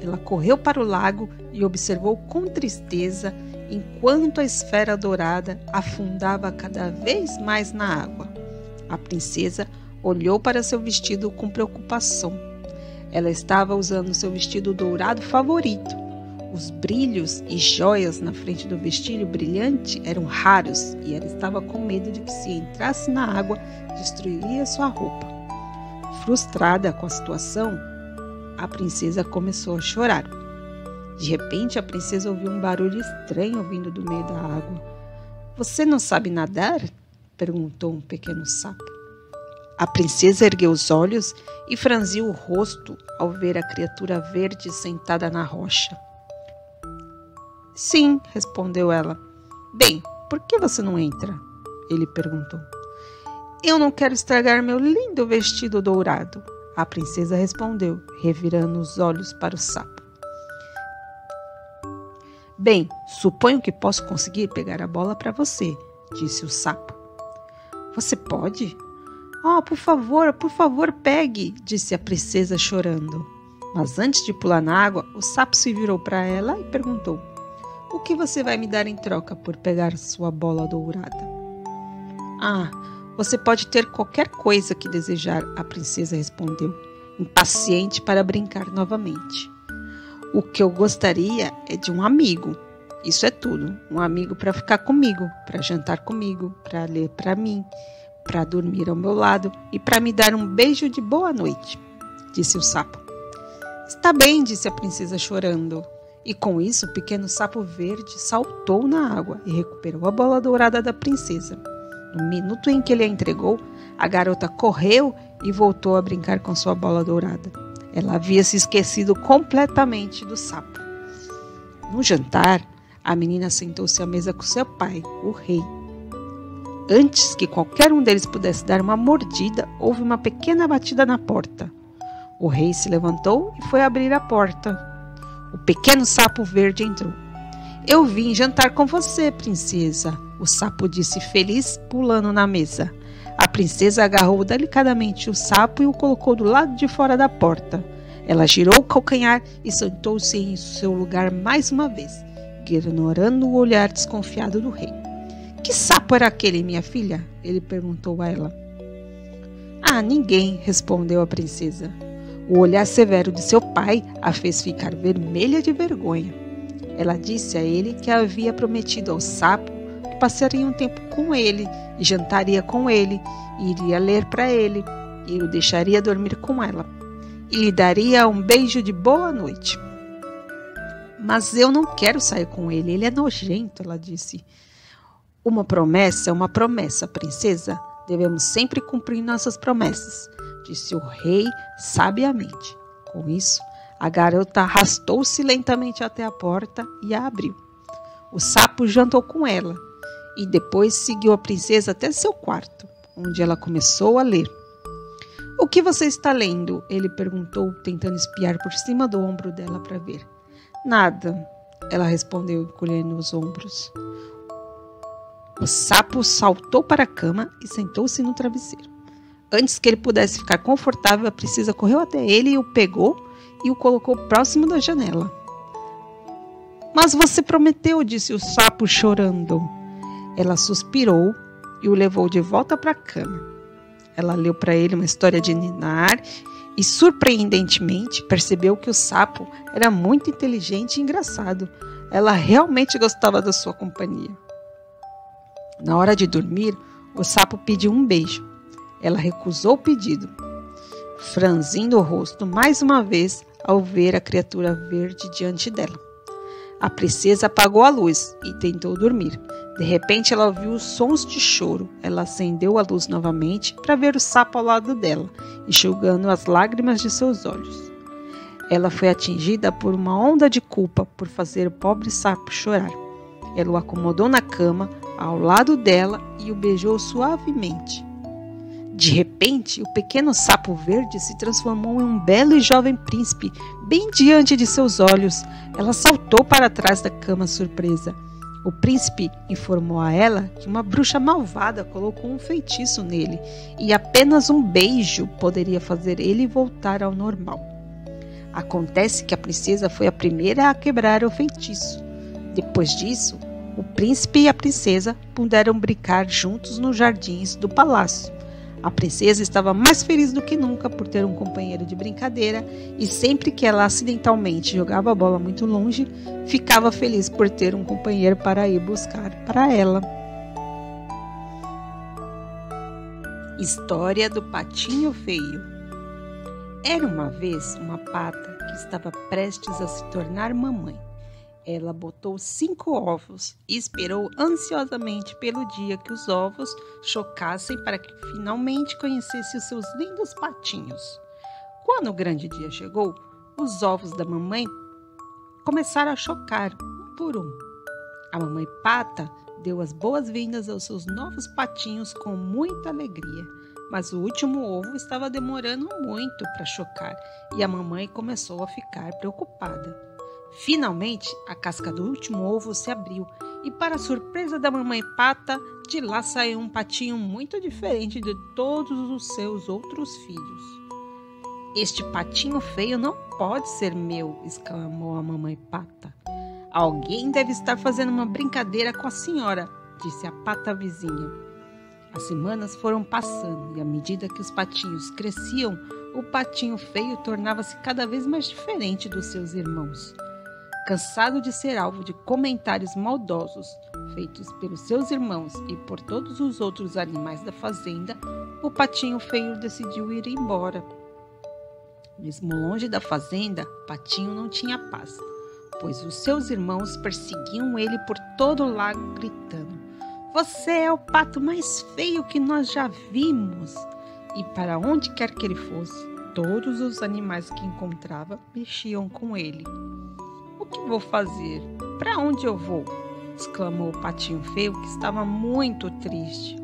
Ela correu para o lago e observou com tristeza enquanto a esfera dourada afundava cada vez mais na água. A princesa olhou para seu vestido com preocupação. Ela estava usando seu vestido dourado favorito. Os brilhos e joias na frente do vestido brilhante eram raros e ela estava com medo de que, se entrasse na água, destruiria sua roupa. Frustrada com a situação, a princesa começou a chorar. De repente, a princesa ouviu um barulho estranho vindo do meio da água. Você não sabe nadar? Perguntou um pequeno sapo. A princesa ergueu os olhos e franziu o rosto ao ver a criatura verde sentada na rocha. Sim, respondeu ela. Bem, por que você não entra? Ele perguntou. Eu não quero estragar meu lindo vestido dourado. A princesa respondeu, revirando os olhos para o sapo. Bem, suponho que posso conseguir pegar a bola para você, disse o sapo. Você pode? Oh, por favor, pegue, disse a princesa chorando. Mas antes de pular na água, o sapo se virou para ela e perguntou: O que você vai me dar em troca por pegar sua bola dourada? Ah, você pode ter qualquer coisa que desejar, a princesa respondeu, impaciente para brincar novamente. O que eu gostaria é de um amigo. Isso é tudo. Um amigo para ficar comigo, para jantar comigo, para ler para mim, para dormir ao meu lado e para me dar um beijo de boa noite, disse o sapo. Está bem, disse a princesa chorando. E com isso, o pequeno sapo verde saltou na água e recuperou a bola dourada da princesa. No minuto em que ele a entregou, a garota correu e voltou a brincar com sua bola dourada. Ela havia se esquecido completamente do sapo. No jantar, a menina sentou-se à mesa com seu pai, o rei. Antes que qualquer um deles pudesse dar uma mordida, houve uma pequena batida na porta. O rei se levantou e foi abrir a porta. O pequeno sapo verde entrou. Eu vim jantar com você, princesa, o sapo disse feliz, pulando na mesa. A princesa agarrou delicadamente o sapo e o colocou do lado de fora da porta. Ela girou o calcanhar e sentou-se em seu lugar mais uma vez, ignorando o olhar desconfiado do rei. Que sapo era aquele, minha filha? Ele perguntou a ela. Ah, ninguém, respondeu a princesa. O olhar severo de seu pai a fez ficar vermelha de vergonha. Ela disse a ele que havia prometido ao sapo que passaria um tempo com ele e jantaria com ele, e iria ler para ele, e o deixaria dormir com ela, e lhe daria um beijo de boa noite. Mas eu não quero sair com ele, ele é nojento, ela disse. Uma promessa é uma promessa, princesa. Devemos sempre cumprir nossas promessas, disse o rei sabiamente. Com isso, a garota arrastou-se lentamente até a porta e a abriu. O sapo jantou com ela e depois seguiu a princesa até seu quarto, onde ela começou a ler. O que você está lendo? Ele perguntou, tentando espiar por cima do ombro dela para ver. Nada, ela respondeu, encolhendo os ombros. O sapo saltou para a cama e sentou-se no travesseiro. Antes que ele pudesse ficar confortável, a princesa correu até ele e o pegou e o colocou próximo da janela. Mas você prometeu, disse o sapo chorando. Ela suspirou e o levou de volta para a cama. Ela leu para ele uma história de ninar e, surpreendentemente, percebeu que o sapo era muito inteligente e engraçado. Ela realmente gostava da sua companhia. Na hora de dormir, o sapo pediu um beijo. Ela recusou o pedido, franzindo o rosto mais uma vez ao ver a criatura verde diante dela. A princesa apagou a luz e tentou dormir. De repente, ela ouviu os sons de choro. Ela acendeu a luz novamente para ver o sapo ao lado dela, enxugando as lágrimas de seus olhos. Ela foi atingida por uma onda de culpa por fazer o pobre sapo chorar. Ela o acomodou na cama, ao lado dela, e o beijou suavemente. De repente, o pequeno sapo verde se transformou em um belo e jovem príncipe, bem diante de seus olhos. Ela saltou para trás da cama surpresa. O príncipe informou a ela que uma bruxa malvada colocou um feitiço nele e apenas um beijo poderia fazer ele voltar ao normal. Acontece que a princesa foi a primeira a quebrar o feitiço. Depois disso, o príncipe e a princesa puderam brincar juntos nos jardins do palácio. A princesa estava mais feliz do que nunca por ter um companheiro de brincadeira e sempre que ela acidentalmente jogava a bola muito longe, ficava feliz por ter um companheiro para ir buscar para ela. História do Patinho Feio. Era uma vez uma pata que estava prestes a se tornar mamãe. Ela botou 5 ovos e esperou ansiosamente pelo dia que os ovos chocassem para que finalmente conhecesse os seus lindos patinhos. Quando o grande dia chegou, os ovos da mamãe começaram a chocar um por um. A mamãe pata deu as boas-vindas aos seus novos patinhos com muita alegria, mas o último ovo estava demorando muito para chocar e a mamãe começou a ficar preocupada. Finalmente, a casca do último ovo se abriu e, para a surpresa da mamãe pata, de lá saiu um patinho muito diferente de todos os seus outros filhos. Este patinho feio não pode ser meu, exclamou a mamãe pata. Alguém deve estar fazendo uma brincadeira com a senhora, disse a pata vizinha. As semanas foram passando e, à medida que os patinhos cresciam, o patinho feio tornava-se cada vez mais diferente dos seus irmãos. Cansado de ser alvo de comentários maldosos feitos pelos seus irmãos e por todos os outros animais da fazenda, o patinho feio decidiu ir embora. Mesmo longe da fazenda, Patinho não tinha paz, pois os seus irmãos perseguiam ele por todo lado, gritando: "Você é o pato mais feio que nós já vimos!" E para onde quer que ele fosse, todos os animais que encontrava mexiam com ele. "O que vou fazer? Para onde eu vou?" exclamou o patinho feio, que estava muito triste.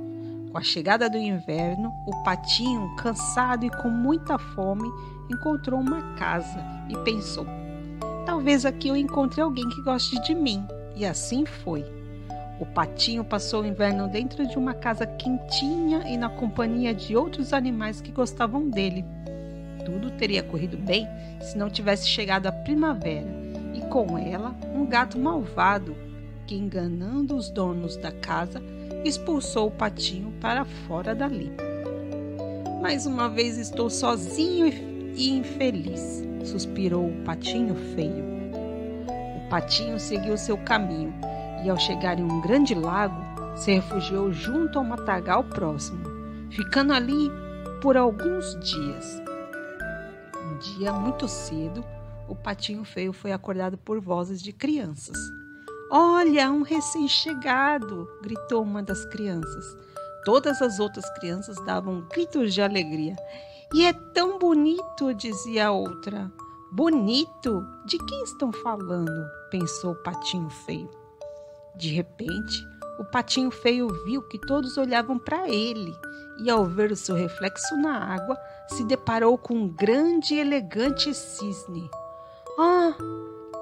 Com a chegada do inverno, o patinho, cansado e com muita fome, encontrou uma casa e pensou: "Talvez aqui eu encontre alguém que goste de mim." E assim foi. O patinho passou o inverno dentro de uma casa quentinha e na companhia de outros animais que gostavam dele. Tudo teria corrido bem se não tivesse chegado a primavera, e com ela um gato malvado que, enganando os donos da casa, expulsou o patinho para fora dali. "Mais uma vez estou sozinho e infeliz", suspirou o patinho feio. O patinho seguiu seu caminho e, ao chegar em um grande lago, se refugiou junto ao matagal próximo, ficando ali por alguns dias. Um dia muito cedo, o patinho feio foi acordado por vozes de crianças. "Olha, um recém-chegado!" gritou uma das crianças. Todas as outras crianças davam gritos de alegria. "E é tão bonito!" dizia a outra. "Bonito? De quem estão falando?" pensou o patinho feio. De repente, o patinho feio viu que todos olhavam para ele e, ao ver o seu reflexo na água, se deparou com um grande e elegante cisne. "Ah!"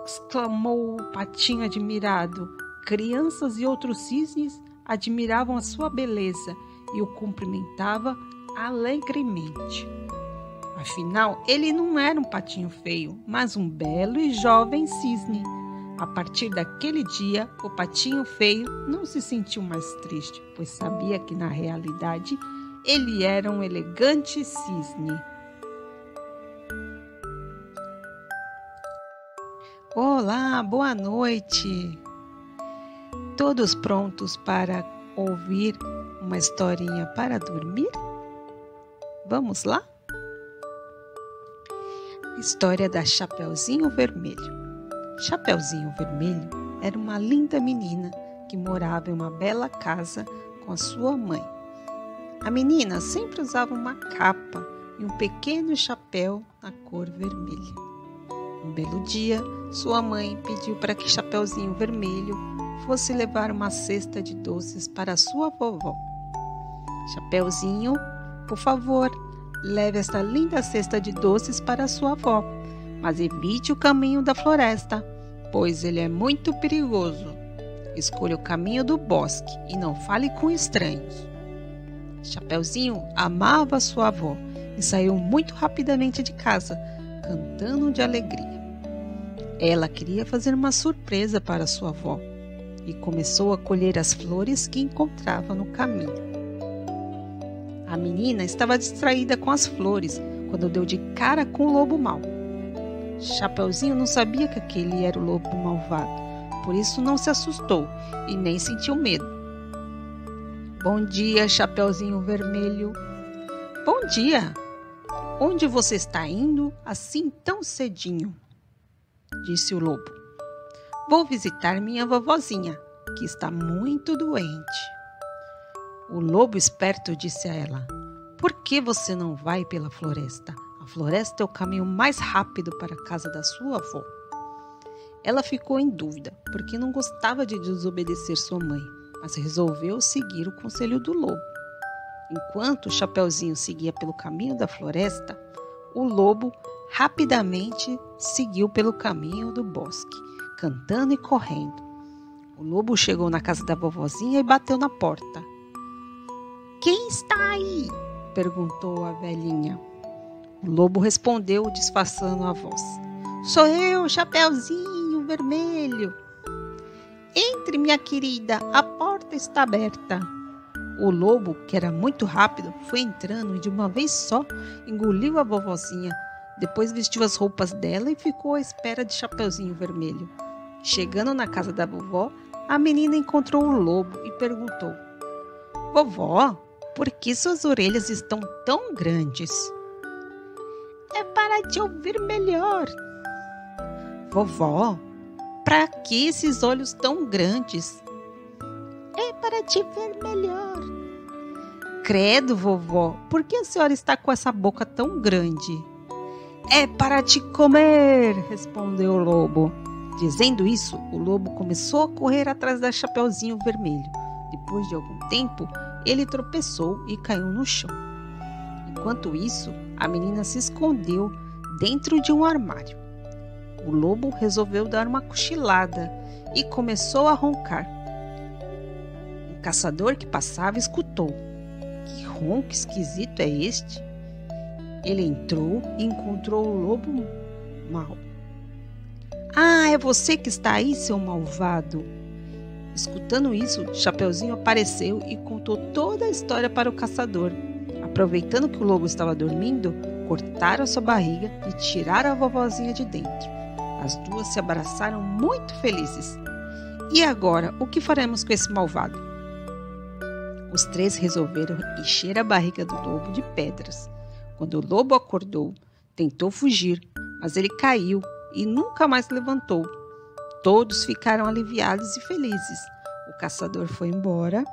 exclamou o patinho admirado. Crianças e outros cisnes admiravam a sua beleza e o cumprimentavam alegremente. Afinal, ele não era um patinho feio, mas um belo e jovem cisne. A partir daquele dia, o patinho feio não se sentiu mais triste, pois sabia que, na realidade, ele era um elegante cisne. Olá, boa noite! Todos prontos para ouvir uma historinha para dormir? Vamos lá? História da Chapeuzinho Vermelho. Chapeuzinho Vermelho era uma linda menina que morava em uma bela casa com a sua mãe. A menina sempre usava uma capa e um pequeno chapéu na cor vermelha. Um belo dia, sua mãe pediu para que Chapeuzinho Vermelho fosse levar uma cesta de doces para sua vovó. Chapeuzinho, por favor, leve esta linda cesta de doces para sua avó, mas evite o caminho da floresta, pois ele é muito perigoso. Escolha o caminho do bosque e não fale com estranhos. Chapeuzinho amava sua avó e saiu muito rapidamente de casa, cantando de alegria. Ela queria fazer uma surpresa para sua avó e começou a colher as flores que encontrava no caminho. A menina estava distraída com as flores quando deu de cara com o lobo mau. Chapeuzinho não sabia que aquele era o lobo malvado, por isso não se assustou e nem sentiu medo. Bom dia, Chapeuzinho Vermelho. Bom dia! Onde você está indo assim tão cedinho? Disse o lobo. Vou visitar minha vovozinha, que está muito doente. O lobo esperto disse a ela: Por que você não vai pela floresta? A floresta é o caminho mais rápido para a casa da sua avó. Ela ficou em dúvida, porque não gostava de desobedecer sua mãe, mas resolveu seguir o conselho do lobo. Enquanto o Chapeuzinho seguia pelo caminho da floresta, o lobo rapidamente seguiu pelo caminho do bosque, cantando e correndo. O lobo chegou na casa da vovozinha e bateu na porta. Quem está aí? Perguntou a velhinha. O lobo respondeu, disfarçando a voz. Sou eu, Chapeuzinho Vermelho. Entre, minha querida, a porta está aberta. O lobo, que era muito rápido, foi entrando e de uma vez só engoliu a vovozinha. Depois vestiu as roupas dela e ficou à espera de Chapeuzinho Vermelho. Chegando na casa da vovó, a menina encontrou o lobo e perguntou: Vovó, por que suas orelhas estão tão grandes? É para te ouvir melhor. Vovó, para que esses olhos tão grandes? É para te ver melhor. Credo, vovó, por que a senhora está com essa boca tão grande? É para te comer, respondeu o lobo. Dizendo isso, o lobo começou a correr atrás da Chapeuzinho Vermelho. Depois de algum tempo, ele tropeçou e caiu no chão. Enquanto isso, a menina se escondeu dentro de um armário. O lobo resolveu dar uma cochilada e começou a roncar. Um caçador que passava escutou. Que ronco esquisito é este? Ele entrou e encontrou o lobo mau. Ah, é você que está aí, seu malvado! Escutando isso, Chapeuzinho apareceu e contou toda a história para o caçador. Aproveitando que o lobo estava dormindo, cortaram sua barriga e tiraram a vovozinha de dentro. As duas se abraçaram muito felizes. E agora, o que faremos com esse malvado? Os três resolveram encher a barriga do lobo de pedras. Quando o lobo acordou, tentou fugir, mas ele caiu e nunca mais levantou. Todos ficaram aliviados e felizes. O caçador foi embora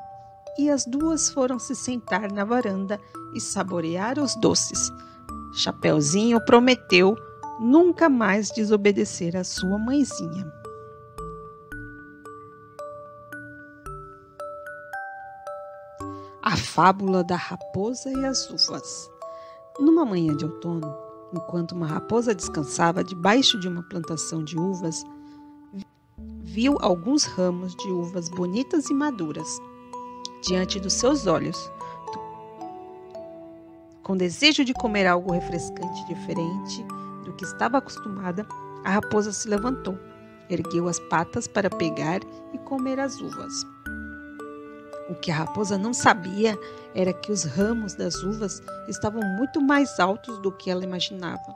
e as duas foram se sentar na varanda e saborear os doces. Chapeuzinho prometeu nunca mais desobedecer a sua mãezinha. A fábula da raposa e as uvas. Numa manhã de outono, enquanto uma raposa descansava debaixo de uma plantação de uvas, viu alguns ramos de uvas bonitas e maduras. diante dos seus olhos. Com desejo de comer algo refrescante diferente do que estava acostumada, a raposa se levantou, ergueu as patas para pegar e comer as uvas. O que a raposa não sabia era que os ramos das uvas estavam muito mais altos do que ela imaginava.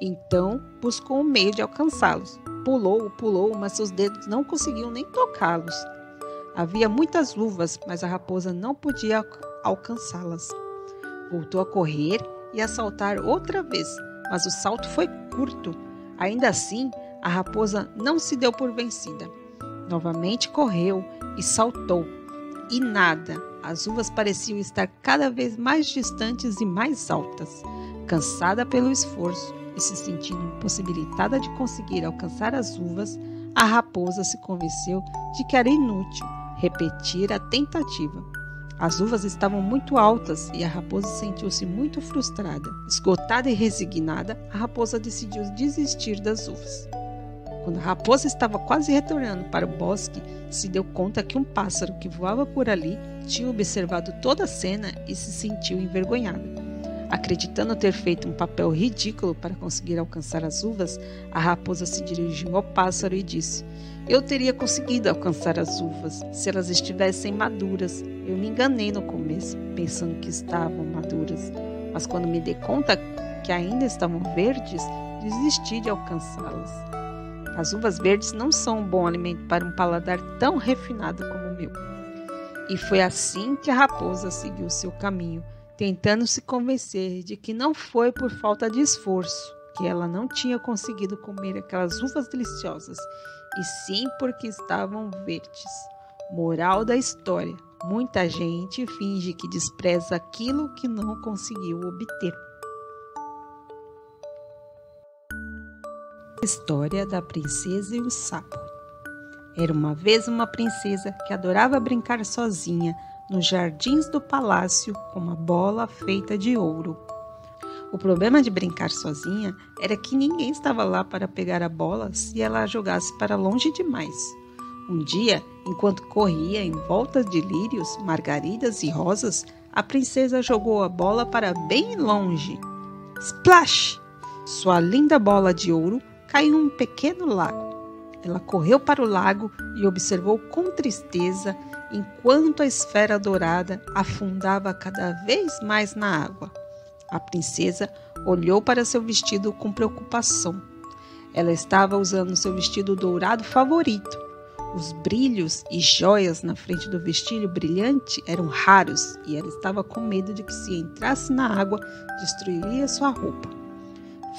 Então, buscou um meio de alcançá-los. Pulou, mas seus dedos não conseguiam nem tocá-los. Havia muitas uvas, mas a raposa não podia alcançá-las. Voltou a correr e a saltar outra vez, mas o salto foi curto. Ainda assim, a raposa não se deu por vencida. Novamente correu e saltou. E nada, as uvas pareciam estar cada vez mais distantes e mais altas. Cansada pelo esforço e se sentindo impossibilitada de conseguir alcançar as uvas, a raposa se convenceu de que era inútil repetir a tentativa. As uvas estavam muito altas e a raposa sentiu-se muito frustrada. Esgotada e resignada, a raposa decidiu desistir das uvas. Quando a raposa estava quase retornando para o bosque, se deu conta que um pássaro que voava por ali tinha observado toda a cena e se sentiu envergonhada. Acreditando ter feito um papel ridículo para conseguir alcançar as uvas, a raposa se dirigiu ao pássaro e disse: "Eu teria conseguido alcançar as uvas se elas estivessem maduras. Eu me enganei no começo, pensando que estavam maduras, mas quando me dei conta que ainda estavam verdes, desisti de alcançá-las. As uvas verdes não são um bom alimento para um paladar tão refinado como o meu." E foi assim que a raposa seguiu seu caminho, tentando se convencer de que não foi por falta de esforço que ela não tinha conseguido comer aquelas uvas deliciosas, e sim porque estavam verdes. Moral da história: muita gente finge que despreza aquilo que não conseguiu obter. História da Princesa e o Sapo. Era uma vez uma princesa que adorava brincar sozinha nos jardins do palácio com uma bola feita de ouro. O problema de brincar sozinha era que ninguém estava lá para pegar a bola se ela a jogasse para longe demais. Um dia, enquanto corria em volta de lírios, margaridas e rosas, a princesa jogou a bola para bem longe. Splash! Sua linda bola de ouro caiu em um pequeno lago. Ela correu para o lago e observou com tristeza enquanto a esfera dourada afundava cada vez mais na água. A princesa olhou para seu vestido com preocupação. Ela estava usando seu vestido dourado favorito. Os brilhos e joias na frente do vestido brilhante eram raros e ela estava com medo de que, se entrasse na água, destruiria sua roupa.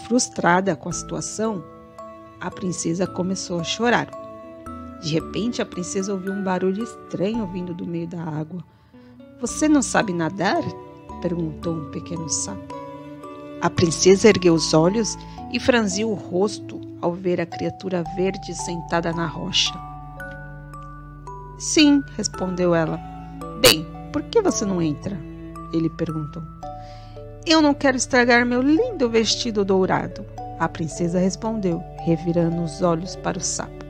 Frustrada com a situação, a princesa começou a chorar. De repente, a princesa ouviu um barulho estranho vindo do meio da água. "Você não sabe nadar?" perguntou um pequeno sapo. A princesa ergueu os olhos e franziu o rosto ao ver a criatura verde sentada na rocha. "Sim", respondeu ela. "Bem, por que você não entra?" ele perguntou. "Eu não quero estragar meu lindo vestido dourado", a princesa respondeu, revirando os olhos para o sapo.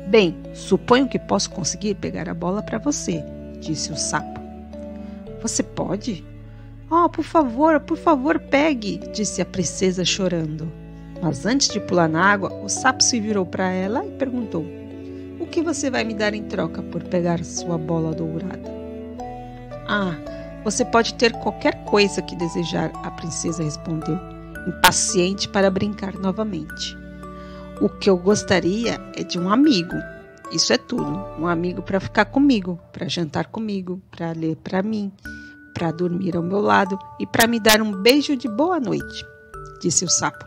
"Bem, suponho que posso conseguir pegar a bola para você", disse o sapo. "Você pode?" "Oh, por favor, pegue", disse a princesa chorando. Mas antes de pular na água, o sapo se virou para ela e perguntou: "O que você vai me dar em troca por pegar sua bola dourada?" "Ah, você pode ter qualquer coisa que desejar", a princesa respondeu, impaciente para brincar novamente. "O que eu gostaria é de um amigo. Isso é tudo. Um amigo para ficar comigo, para jantar comigo, para ler para mim, para dormir ao meu lado e para me dar um beijo de boa noite", disse o sapo.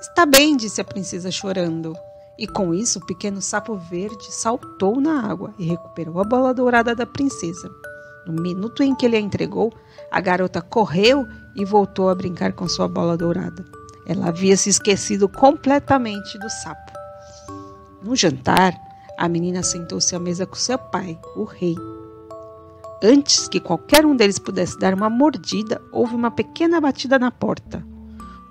"Está bem", disse a princesa chorando. E com isso, o pequeno sapo verde saltou na água e recuperou a bola dourada da princesa. No minuto em que ele a entregou, a garota correu e voltou a brincar com sua bola dourada. Ela havia se esquecido completamente do sapo. No jantar, a menina sentou-se à mesa com seu pai, o rei. Antes que qualquer um deles pudesse dar uma mordida, houve uma pequena batida na porta.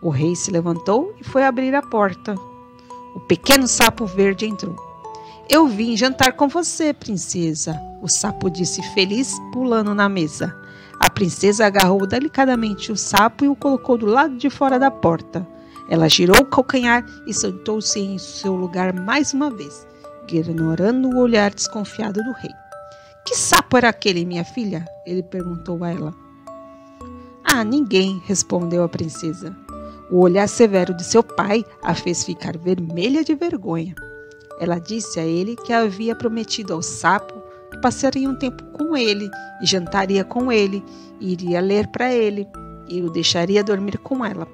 O rei se levantou e foi abrir a porta. O pequeno sapo verde entrou. Eu vim jantar com você, princesa, o sapo disse feliz, pulando na mesa. A princesa agarrou delicadamente o sapo e o colocou do lado de fora da porta. Ela girou o calcanhar e sentou-se em seu lugar mais uma vez, ignorando o olhar desconfiado do rei. Que sapo era aquele, minha filha? Ele perguntou a ela. Ah, ninguém, respondeu a princesa. O olhar severo de seu pai a fez ficar vermelha de vergonha. Ela disse a ele que havia prometido ao sapo que passaria um tempo com ele e jantaria com ele, e iria ler para ele e o deixaria dormir com ela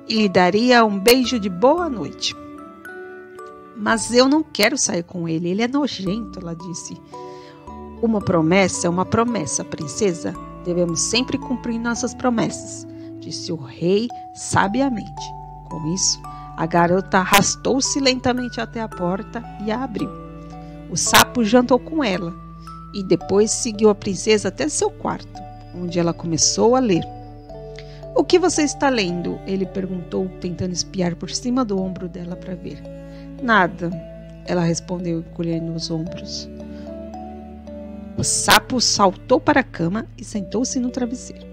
e lhe daria um beijo de boa noite. Mas eu não quero sair com ele, ele é nojento, ela disse. Uma promessa é uma promessa, princesa. Devemos sempre cumprir nossas promessas, disse o rei sabiamente. Com isso, a garota arrastou-se lentamente até a porta e a abriu. O sapo jantou com ela e depois seguiu a princesa até seu quarto, onde ela começou a ler. O que você está lendo? Ele perguntou, tentando espiar por cima do ombro dela para ver. Nada, ela respondeu, encolhendo os ombros. O sapo saltou para a cama e sentou-se no travesseiro.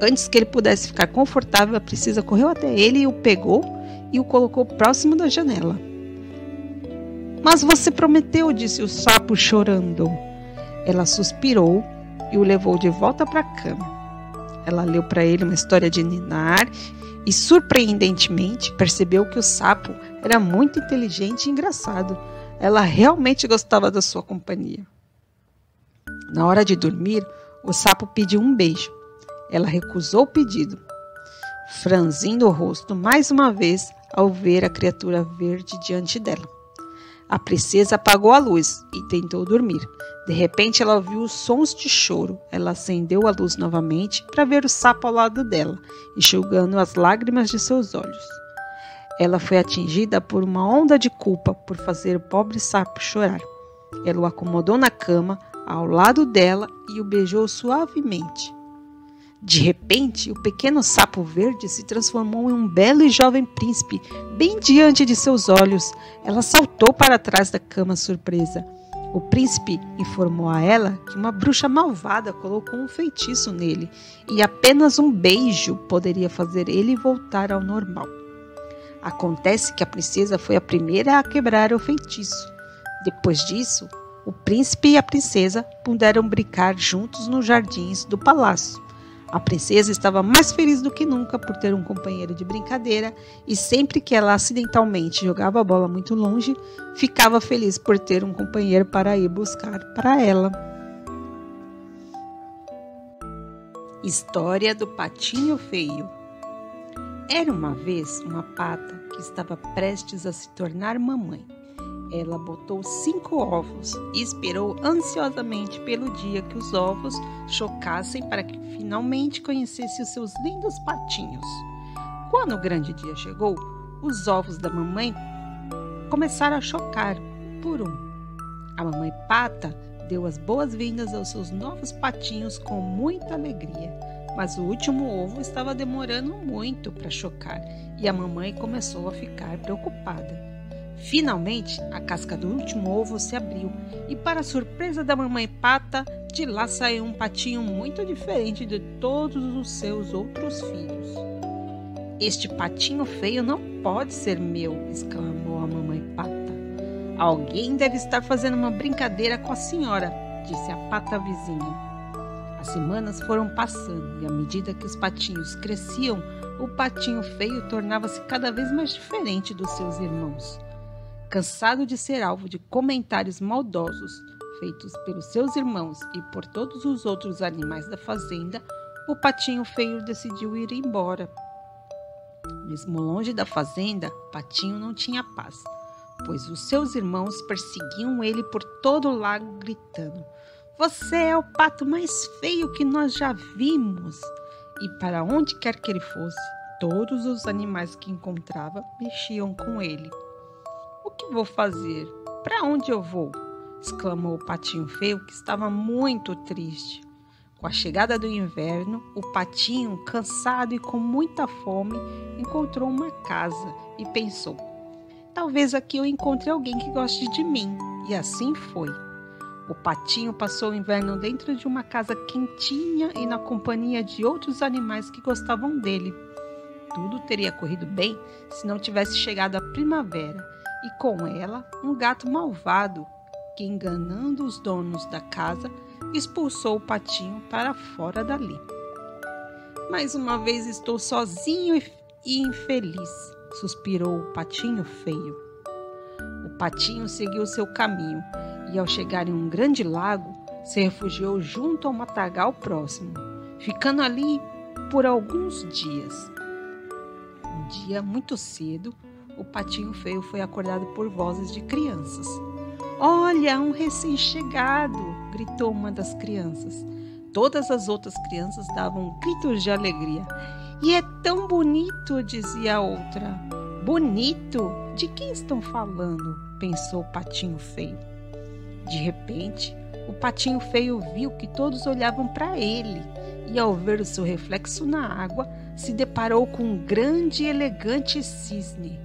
Antes que ele pudesse ficar confortável, a princesa correu até ele e o pegou e o colocou próximo da janela. Mas você prometeu, disse o sapo chorando. Ela suspirou e o levou de volta para a cama. Ela leu para ele uma história de ninar e, surpreendentemente, percebeu que o sapo era muito inteligente e engraçado. Ela realmente gostava da sua companhia. Na hora de dormir, o sapo pediu um beijo. Ela recusou o pedido, franzindo o rosto mais uma vez ao ver a criatura verde diante dela. A princesa apagou a luz e tentou dormir. De repente, ela ouviu sons de choro. Ela acendeu a luz novamente para ver o sapo ao lado dela, enxugando as lágrimas de seus olhos. Ela foi atingida por uma onda de culpa por fazer o pobre sapo chorar. Ela o acomodou na cama, ao lado dela, e o beijou suavemente. De repente, o pequeno sapo verde se transformou em um belo e jovem príncipe, bem diante de seus olhos. Ela saltou para trás da cama surpresa. O príncipe informou a ela que uma bruxa malvada colocou um feitiço nele e apenas um beijo poderia fazer ele voltar ao normal. Acontece que a princesa foi a primeira a quebrar o feitiço. Depois disso, o príncipe e a princesa puderam brincar juntos nos jardins do palácio. A princesa estava mais feliz do que nunca por ter um companheiro de brincadeira e sempre que ela acidentalmente jogava a bola muito longe, ficava feliz por ter um companheiro para ir buscar para ela. História do Patinho Feio. Era uma vez uma pata que estava prestes a se tornar mamãe. Ela botou 5 ovos e esperou ansiosamente pelo dia que os ovos chocassem para que finalmente conhecesse os seus lindos patinhos. Quando o grande dia chegou, os ovos da mamãe começaram a chocar, por um. A mamãe pata deu as boas-vindas aos seus novos patinhos com muita alegria, mas o último ovo estava demorando muito para chocar e a mamãe começou a ficar preocupada. Finalmente, a casca do último ovo se abriu e, para a surpresa da mamãe pata, de lá saiu um patinho muito diferente de todos os seus outros filhos. Este patinho feio não pode ser meu, exclamou a mamãe pata. Alguém deve estar fazendo uma brincadeira com a senhora, disse a pata vizinha. As semanas foram passando e, à medida que os patinhos cresciam, o patinho feio tornava-se cada vez mais diferente dos seus irmãos. Cansado de ser alvo de comentários maldosos feitos pelos seus irmãos e por todos os outros animais da fazenda, o patinho feio decidiu ir embora. Mesmo longe da fazenda, Patinho não tinha paz, pois os seus irmãos perseguiam ele por todo o lago gritando: "Você é o pato mais feio que nós já vimos!" E para onde quer que ele fosse, todos os animais que encontrava mexiam com ele. "O que vou fazer? Para onde eu vou?" exclamou o patinho feio, que estava muito triste. Com a chegada do inverno, o patinho, cansado e com muita fome, encontrou uma casa e pensou: "Talvez aqui eu encontre alguém que goste de mim E assim foi. O patinho passou o inverno dentro de uma casa quentinha e na companhia de outros animais que gostavam dele. Tudo teria corrido bem se não tivesse chegado a primavera e com ela um gato malvado que, enganando os donos da casa, expulsou o patinho para fora dali. Mais uma vez estou sozinho e infeliz, suspirou o patinho feio. O patinho seguiu seu caminho e, ao chegar em um grande lago, se refugiou junto ao matagal próximo, ficando ali por alguns dias. Um dia, muito cedo, o patinho feio foi acordado por vozes de crianças. "Olha, um recém-chegado!" gritou uma das crianças. Todas as outras crianças davam gritos de alegria. "E é tão bonito!" dizia a outra. "Bonito? De quem estão falando?" pensou o patinho feio. De repente, o patinho feio viu que todos olhavam para ele e, ao ver o seu reflexo na água, se deparou com um grande e elegante cisne.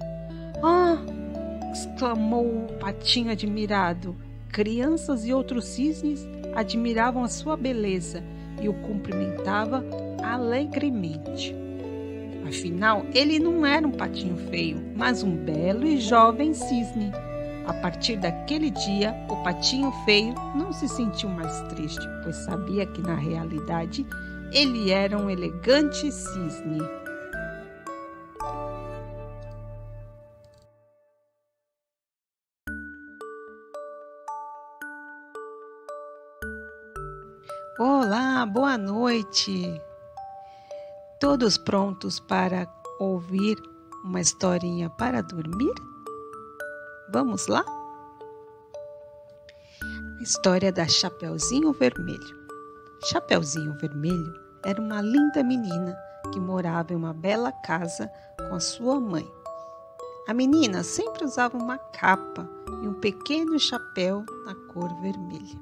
"Ah!" exclamou o patinho admirado. Crianças e outros cisnes admiravam a sua beleza e o cumprimentavam alegremente. Afinal, ele não era um patinho feio, mas um belo e jovem cisne. A partir daquele dia, o patinho feio não se sentiu mais triste, pois sabia que, na realidade, ele era um elegante cisne. Olá, boa noite! Todos prontos para ouvir uma historinha para dormir? Vamos lá? A história da Chapeuzinho Vermelho. Chapeuzinho Vermelho era uma linda menina que morava em uma bela casa com a sua mãe. A menina sempre usava uma capa e um pequeno chapéu na cor vermelha.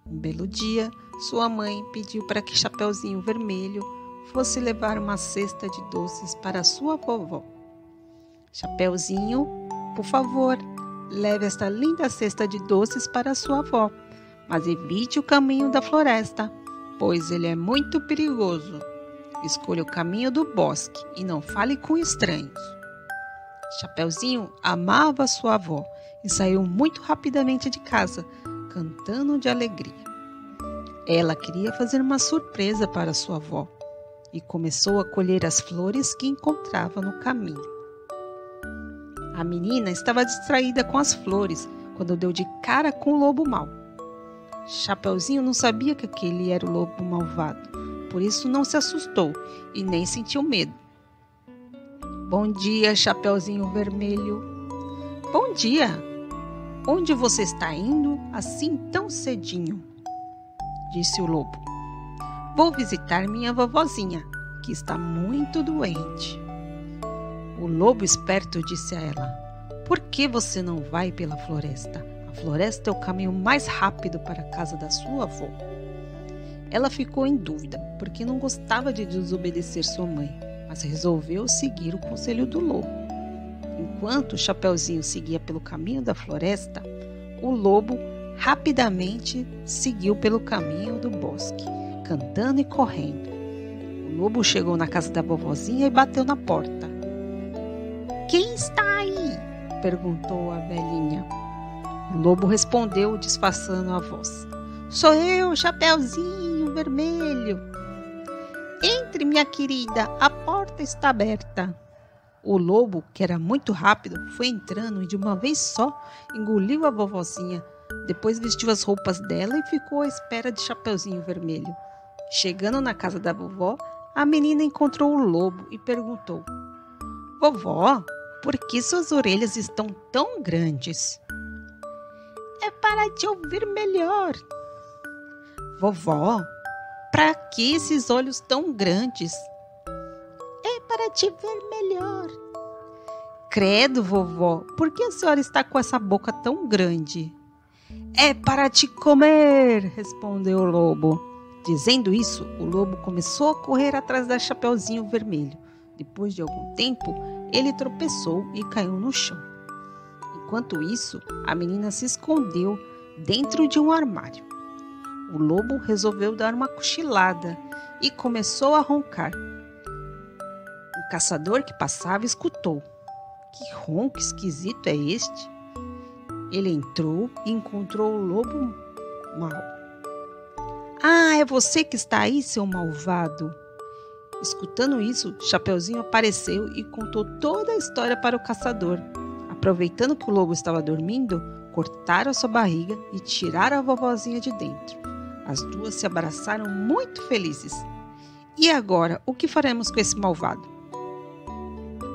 Um belo dia, sua mãe pediu para que Chapeuzinho Vermelho fosse levar uma cesta de doces para sua vovó. "Chapeuzinho, por favor, leve esta linda cesta de doces para sua avó, mas evite o caminho da floresta, pois ele é muito perigoso. Escolha o caminho do bosque e não fale com estranhos." Chapeuzinho amava sua avó e saiu muito rapidamente de casa, cantando de alegria. Ela queria fazer uma surpresa para sua avó e começou a colher as flores que encontrava no caminho. A menina estava distraída com as flores quando deu de cara com o lobo mau. Chapeuzinho não sabia que aquele era o lobo malvado, por isso não se assustou e nem sentiu medo. "Bom dia, Chapeuzinho Vermelho." "Bom dia! Onde você está indo assim tão cedinho?" disse o lobo. "Vou visitar minha vovozinha, que está muito doente." O lobo esperto disse a ela: "Por que você não vai pela floresta? A floresta é o caminho mais rápido para a casa da sua avó." Ela ficou em dúvida, porque não gostava de desobedecer sua mãe, mas resolveu seguir o conselho do lobo. Enquanto o Chapeuzinho seguia pelo caminho da floresta, o lobo rapidamente seguiu pelo caminho do bosque, cantando e correndo. O lobo chegou na casa da vovozinha e bateu na porta. "Quem está aí?" perguntou a velhinha. O lobo respondeu, disfarçando a voz: "Sou eu, Chapeuzinho Vermelho." "Entre, minha querida, a porta está aberta." O lobo, que era muito rápido, foi entrando e de uma vez só engoliu a vovozinha. Depois vestiu as roupas dela e ficou à espera de Chapeuzinho Vermelho. Chegando na casa da vovó, a menina encontrou o lobo e perguntou: "Vovó, por que suas orelhas estão tão grandes?" "É para te ouvir melhor." "Vovó, para que esses olhos tão grandes?" "É para te ver melhor." "Credo, vovó, por que a senhora está com essa boca tão grande?" "É para te comer!" respondeu o lobo. Dizendo isso, o lobo começou a correr atrás da Chapeuzinho Vermelho. Depois de algum tempo, ele tropeçou e caiu no chão. Enquanto isso, a menina se escondeu dentro de um armário. O lobo resolveu dar uma cochilada e começou a roncar. O caçador que passava escutou. Que ronco esquisito é este? Ele entrou e encontrou o lobo mau. Ah, é você que está aí, seu malvado! Escutando isso, Chapeuzinho apareceu e contou toda a história para o caçador. Aproveitando que o lobo estava dormindo, cortaram sua barriga e tiraram a vovozinha de dentro. As duas se abraçaram muito felizes. E agora, o que faremos com esse malvado?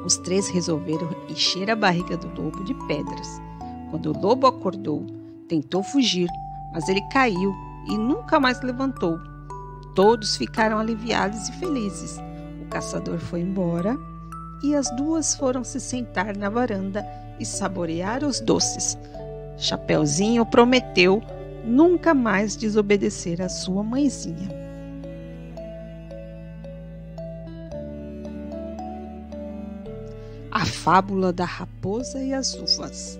Os três resolveram encher a barriga do lobo de pedras. Quando o lobo acordou, tentou fugir, mas ele caiu e nunca mais levantou. Todos ficaram aliviados e felizes. O caçador foi embora e as duas foram se sentar na varanda e saborear os doces. Chapeuzinho prometeu nunca mais desobedecer a sua mãezinha. A fábula da raposa e as uvas.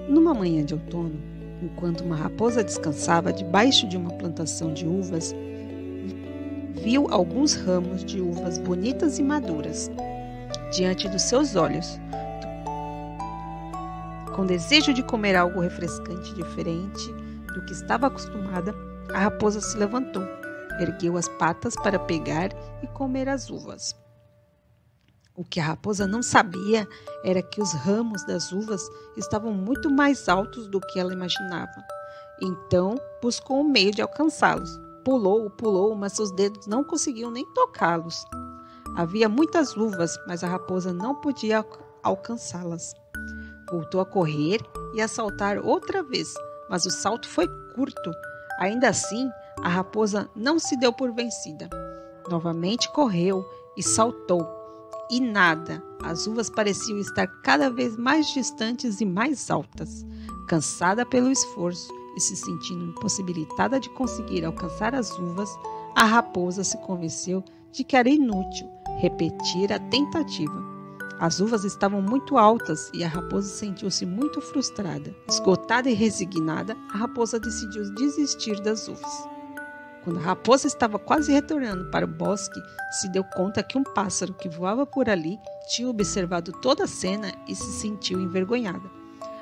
Numa manhã de outono, enquanto uma raposa descansava debaixo de uma plantação de uvas, viu alguns ramos de uvas bonitas e maduras diante dos seus olhos. Com desejo de comer algo refrescante diferente do que estava acostumada, a raposa se levantou, ergueu as patas para pegar e comer as uvas. O que a raposa não sabia era que os ramos das uvas estavam muito mais altos do que ela imaginava. Então, buscou um meio de alcançá-los. Pulou, mas seus dedos não conseguiam nem tocá-los. Havia muitas uvas, mas a raposa não podia alcançá-las. Voltou a correr e a saltar outra vez, mas o salto foi curto. Ainda assim, a raposa não se deu por vencida. Novamente correu e saltou. E nada, as uvas pareciam estar cada vez mais distantes e mais altas. Cansada pelo esforço e se sentindo impossibilitada de conseguir alcançar as uvas, a raposa se convenceu de que era inútil repetir a tentativa. As uvas estavam muito altas e a raposa sentiu-se muito frustrada. Esgotada e resignada, a raposa decidiu desistir das uvas. Quando a raposa estava quase retornando para o bosque, se deu conta que um pássaro que voava por ali tinha observado toda a cena e se sentiu envergonhada.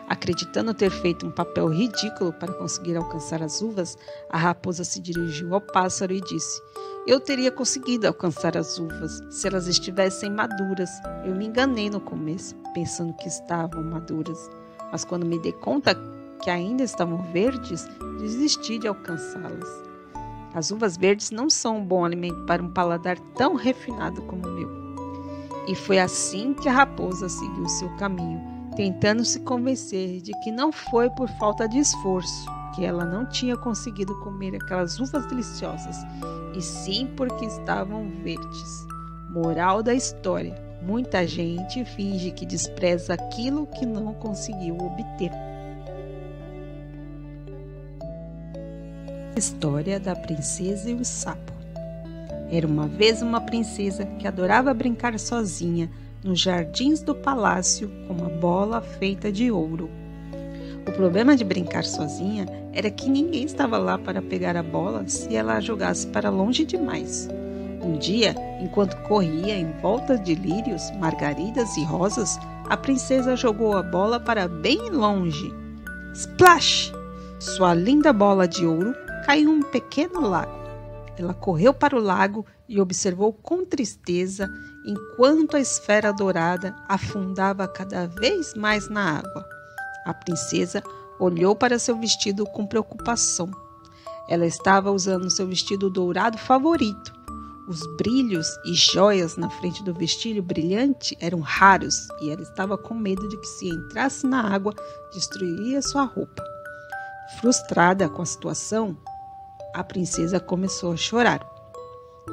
Acreditando ter feito um papel ridículo para conseguir alcançar as uvas, a raposa se dirigiu ao pássaro e disse: "Eu teria conseguido alcançar as uvas se elas estivessem maduras. Eu me enganei no começo, pensando que estavam maduras. Mas quando me dei conta que ainda estavam verdes, desisti de alcançá-las. As uvas verdes não são um bom alimento para um paladar tão refinado como o meu." E foi assim que a raposa seguiu seu caminho, tentando se convencer de que não foi por falta de esforço que ela não tinha conseguido comer aquelas uvas deliciosas, e sim porque estavam verdes. Moral da história: muita gente finge que despreza aquilo que não conseguiu obter. História da Princesa e o Sapo. Era uma vez uma princesa que adorava brincar sozinha nos jardins do palácio com uma bola feita de ouro. O problema de brincar sozinha era que ninguém estava lá para pegar a bola se ela a jogasse para longe demais. Um dia, enquanto corria em volta de lírios, margaridas e rosas, a princesa jogou a bola para bem longe. Splash! Sua linda bola de ouro caiu em um pequeno lago. Ela correu para o lago e observou com tristeza enquanto a esfera dourada afundava cada vez mais na água. A princesa olhou para seu vestido com preocupação. Ela estava usando seu vestido dourado favorito. Os brilhos e joias na frente do vestido brilhante eram raros e ela estava com medo de que, se entrasse na água, destruiria sua roupa. Frustrada com a situação, a princesa começou a chorar.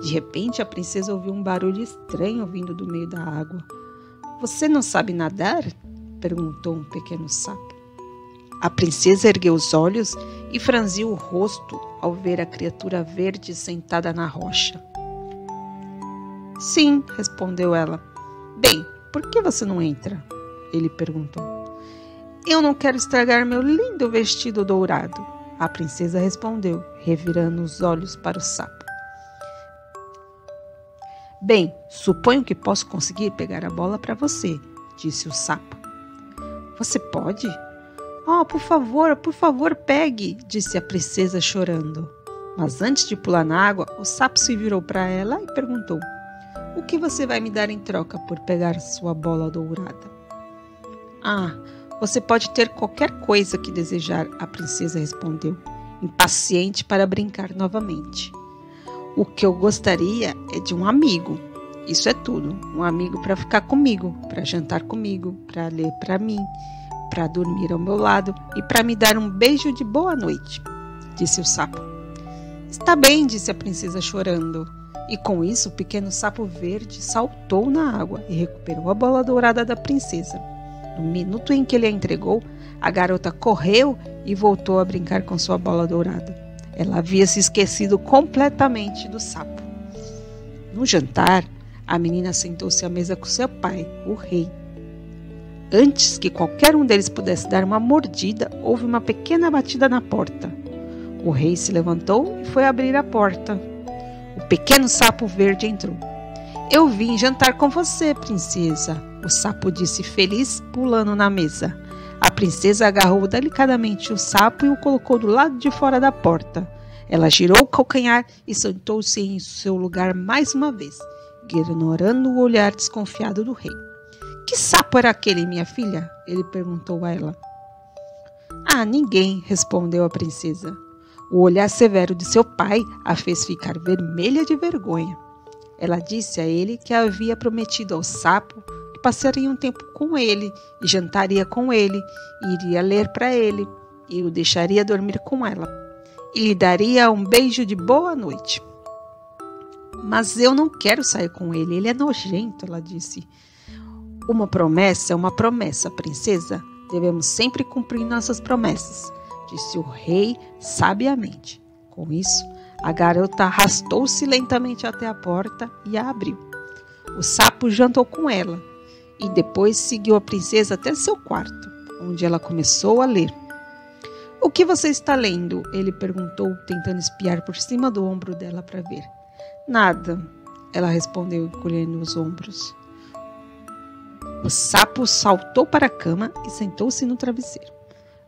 De repente, a princesa ouviu um barulho estranho vindo do meio da água. "Você não sabe nadar?" perguntou um pequeno sapo. A princesa ergueu os olhos e franziu o rosto ao ver a criatura verde sentada na rocha. "Sim", respondeu ela. "Bem, por que você não entra?" ele perguntou. Eu não quero estragar meu lindo vestido dourado, a princesa respondeu, revirando os olhos para o sapo. Bem, suponho que posso conseguir pegar a bola para você, disse o sapo. Você pode? Oh, por favor, pegue, disse a princesa chorando. Mas antes de pular na água, o sapo se virou para ela e perguntou: o que você vai me dar em troca por pegar sua bola dourada? Ah, você pode ter qualquer coisa que desejar, a princesa respondeu, impaciente para brincar novamente. O que eu gostaria é de um amigo. Isso é tudo. Um amigo para ficar comigo, para jantar comigo, para ler para mim, para dormir ao meu lado e para me dar um beijo de boa noite, disse o sapo. Está bem, disse a princesa chorando. E com isso o pequeno sapo verde saltou na água e recuperou a bola dourada da princesa. No minuto em que ele a entregou, a garota correu e voltou a brincar com sua bola dourada. Ela havia se esquecido completamente do sapo. No jantar, a menina sentou-se à mesa com seu pai, o rei. Antes que qualquer um deles pudesse dar uma mordida, houve uma pequena batida na porta. O rei se levantou e foi abrir a porta. O pequeno sapo verde entrou. Eu vim jantar com você, princesa, o sapo disse feliz, pulando na mesa. A princesa agarrou delicadamente o sapo e o colocou do lado de fora da porta. Ela girou o calcanhar e sentou-se em seu lugar mais uma vez, ignorando o olhar desconfiado do rei. Que sapo era aquele, minha filha? Ele perguntou a ela. Ah, ninguém, respondeu a princesa. O olhar severo de seu pai a fez ficar vermelha de vergonha. Ela disse a ele que havia prometido ao sapo que passaria um tempo com ele e jantaria com ele, e iria ler para ele e o deixaria dormir com ela e lhe daria um beijo de boa noite. Mas eu não quero sair com ele, ele é nojento, ela disse. Uma promessa é uma promessa, princesa. Devemos sempre cumprir nossas promessas, disse o rei sabiamente. Com isso, a garota arrastou-se lentamente até a porta e a abriu. O sapo jantou com ela e depois seguiu a princesa até seu quarto, onde ela começou a ler. O que você está lendo? Ele perguntou, tentando espiar por cima do ombro dela para ver. Nada, ela respondeu, encolhendo os ombros. O sapo saltou para a cama e sentou-se no travesseiro.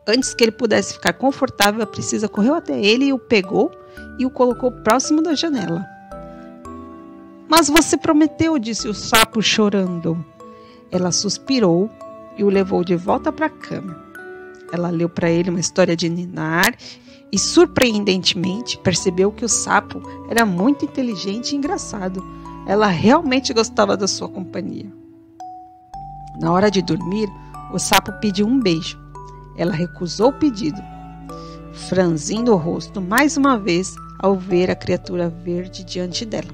Antes que ele pudesse ficar confortável, a princesa correu até ele e o pegou e o colocou próximo da janela. Mas você prometeu, disse o sapo chorando. Ela suspirou e o levou de volta para a cama. Ela leu para ele uma história de ninar e, surpreendentemente, percebeu que o sapo era muito inteligente e engraçado. Ela realmente gostava da sua companhia. Na hora de dormir, o sapo pediu um beijo. Ela recusou o pedido, franzindo o rosto mais uma vez ao ver a criatura verde diante dela.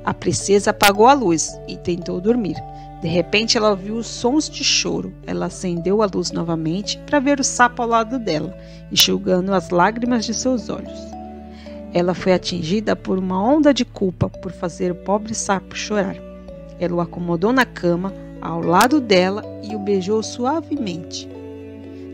A princesa apagou a luz e tentou dormir. De repente, ela ouviu os sons de choro. Ela acendeu a luz novamente para ver o sapo ao lado dela, enxugando as lágrimas de seus olhos. Ela foi atingida por uma onda de culpa por fazer o pobre sapo chorar. Ela o acomodou na cama, ao lado dela, e o beijou suavemente.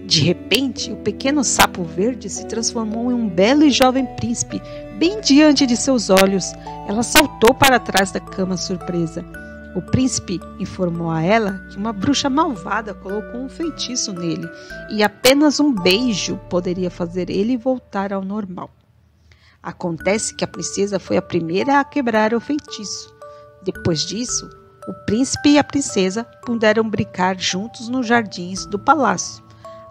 De repente, o pequeno sapo verde se transformou em um belo e jovem príncipe, bem diante de seus olhos. Ela saltou para trás da cama surpresa. O príncipe informou a ela que uma bruxa malvada colocou um feitiço nele e apenas um beijo poderia fazer ele voltar ao normal. Acontece que a princesa foi a primeira a quebrar o feitiço. Depois disso, o príncipe e a princesa puderam brincar juntos nos jardins do palácio.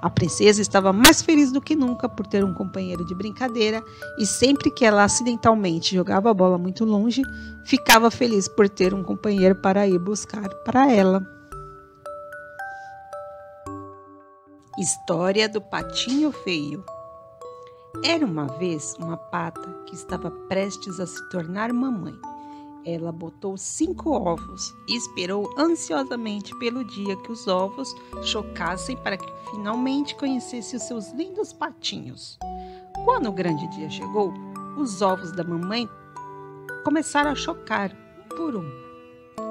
A princesa estava mais feliz do que nunca por ter um companheiro de brincadeira e sempre que ela acidentalmente jogava a bola muito longe, ficava feliz por ter um companheiro para ir buscar para ela. História do Patinho Feio. Era uma vez uma pata que estava prestes a se tornar mamãe. Ela botou 5 ovos e esperou ansiosamente pelo dia que os ovos chocassem para que finalmente conhecesse os seus lindos patinhos. Quando o grande dia chegou, os ovos da mamãe começaram a chocar, um por um.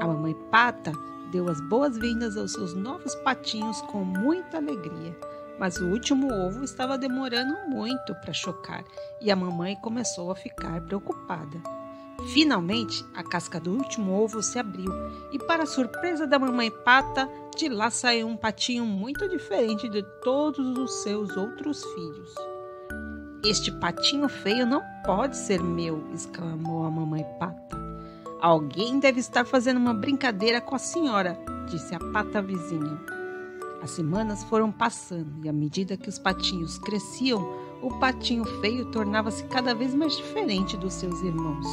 A mamãe pata deu as boas-vindas aos seus novos patinhos com muita alegria. Mas o último ovo estava demorando muito para chocar e a mamãe começou a ficar preocupada. Finalmente, a casca do último ovo se abriu e, para a surpresa da mamãe pata, de lá saiu um patinho muito diferente de todos os seus outros filhos. "Este patinho feio não pode ser meu", exclamou a mamãe pata. "Alguém deve estar fazendo uma brincadeira com a senhora", disse a pata vizinha. As semanas foram passando e, à medida que os patinhos cresciam, o patinho feio tornava-se cada vez mais diferente dos seus irmãos.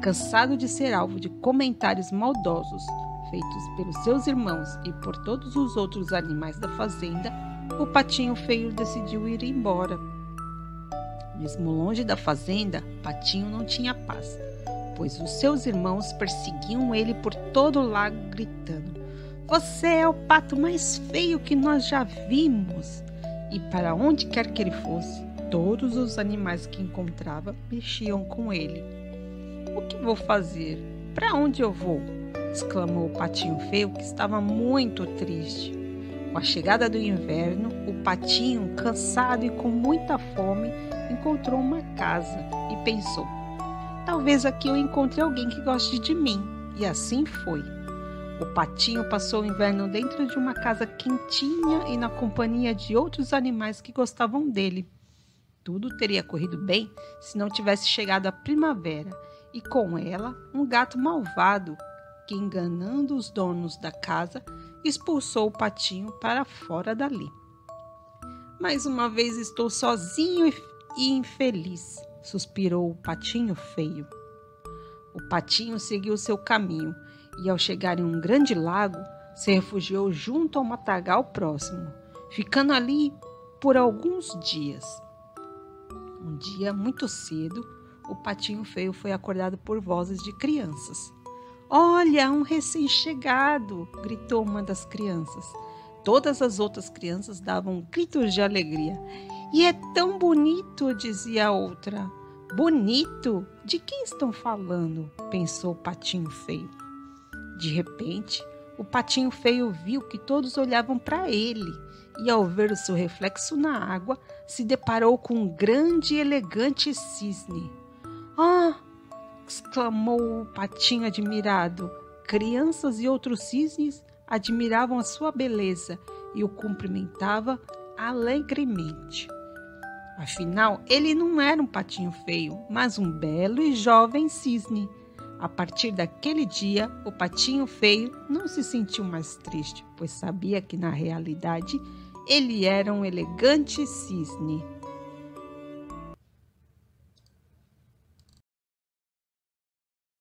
Cansado de ser alvo de comentários maldosos feitos pelos seus irmãos e por todos os outros animais da fazenda, o patinho feio decidiu ir embora. Mesmo longe da fazenda, Patinho não tinha paz, pois os seus irmãos perseguiam ele por todo lado, gritando: "Você é o pato mais feio que nós já vimos!" E para onde quer que ele fosse, todos os animais que encontrava mexiam com ele. "O que vou fazer? Para onde eu vou?" exclamou o patinho feio, que estava muito triste. Com a chegada do inverno, o patinho, cansado e com muita fome, encontrou uma casa e pensou: "Talvez aqui eu encontre alguém que goste de mim." E assim foi. O patinho passou o inverno dentro de uma casa quentinha e na companhia de outros animais que gostavam dele. Tudo teria corrido bem se não tivesse chegado a primavera e com ela um gato malvado que, enganando os donos da casa, expulsou o patinho para fora dali. "Mais uma vez estou sozinho e infeliz", suspirou o patinho feio. O patinho seguiu seu caminho e, ao chegar em um grande lago, se refugiou junto ao matagal próximo, ficando ali por alguns dias. Um dia, muito cedo, o patinho feio foi acordado por vozes de crianças. "Olha, um recém-chegado!" gritou uma das crianças. Todas as outras crianças davam gritos de alegria. "E é tão bonito!" dizia a outra. "Bonito? De quem estão falando?" pensou o patinho feio. De repente, o patinho feio viu que todos olhavam para ele e, ao ver o seu reflexo na água, se deparou com um grande e elegante cisne. "Ah!" exclamou o patinho admirado. Crianças e outros cisnes admiravam a sua beleza e o cumprimentavam alegremente. Afinal, ele não era um patinho feio, mas um belo e jovem cisne. A partir daquele dia, o patinho feio não se sentiu mais triste, pois sabia que, na realidade, ele era um elegante cisne.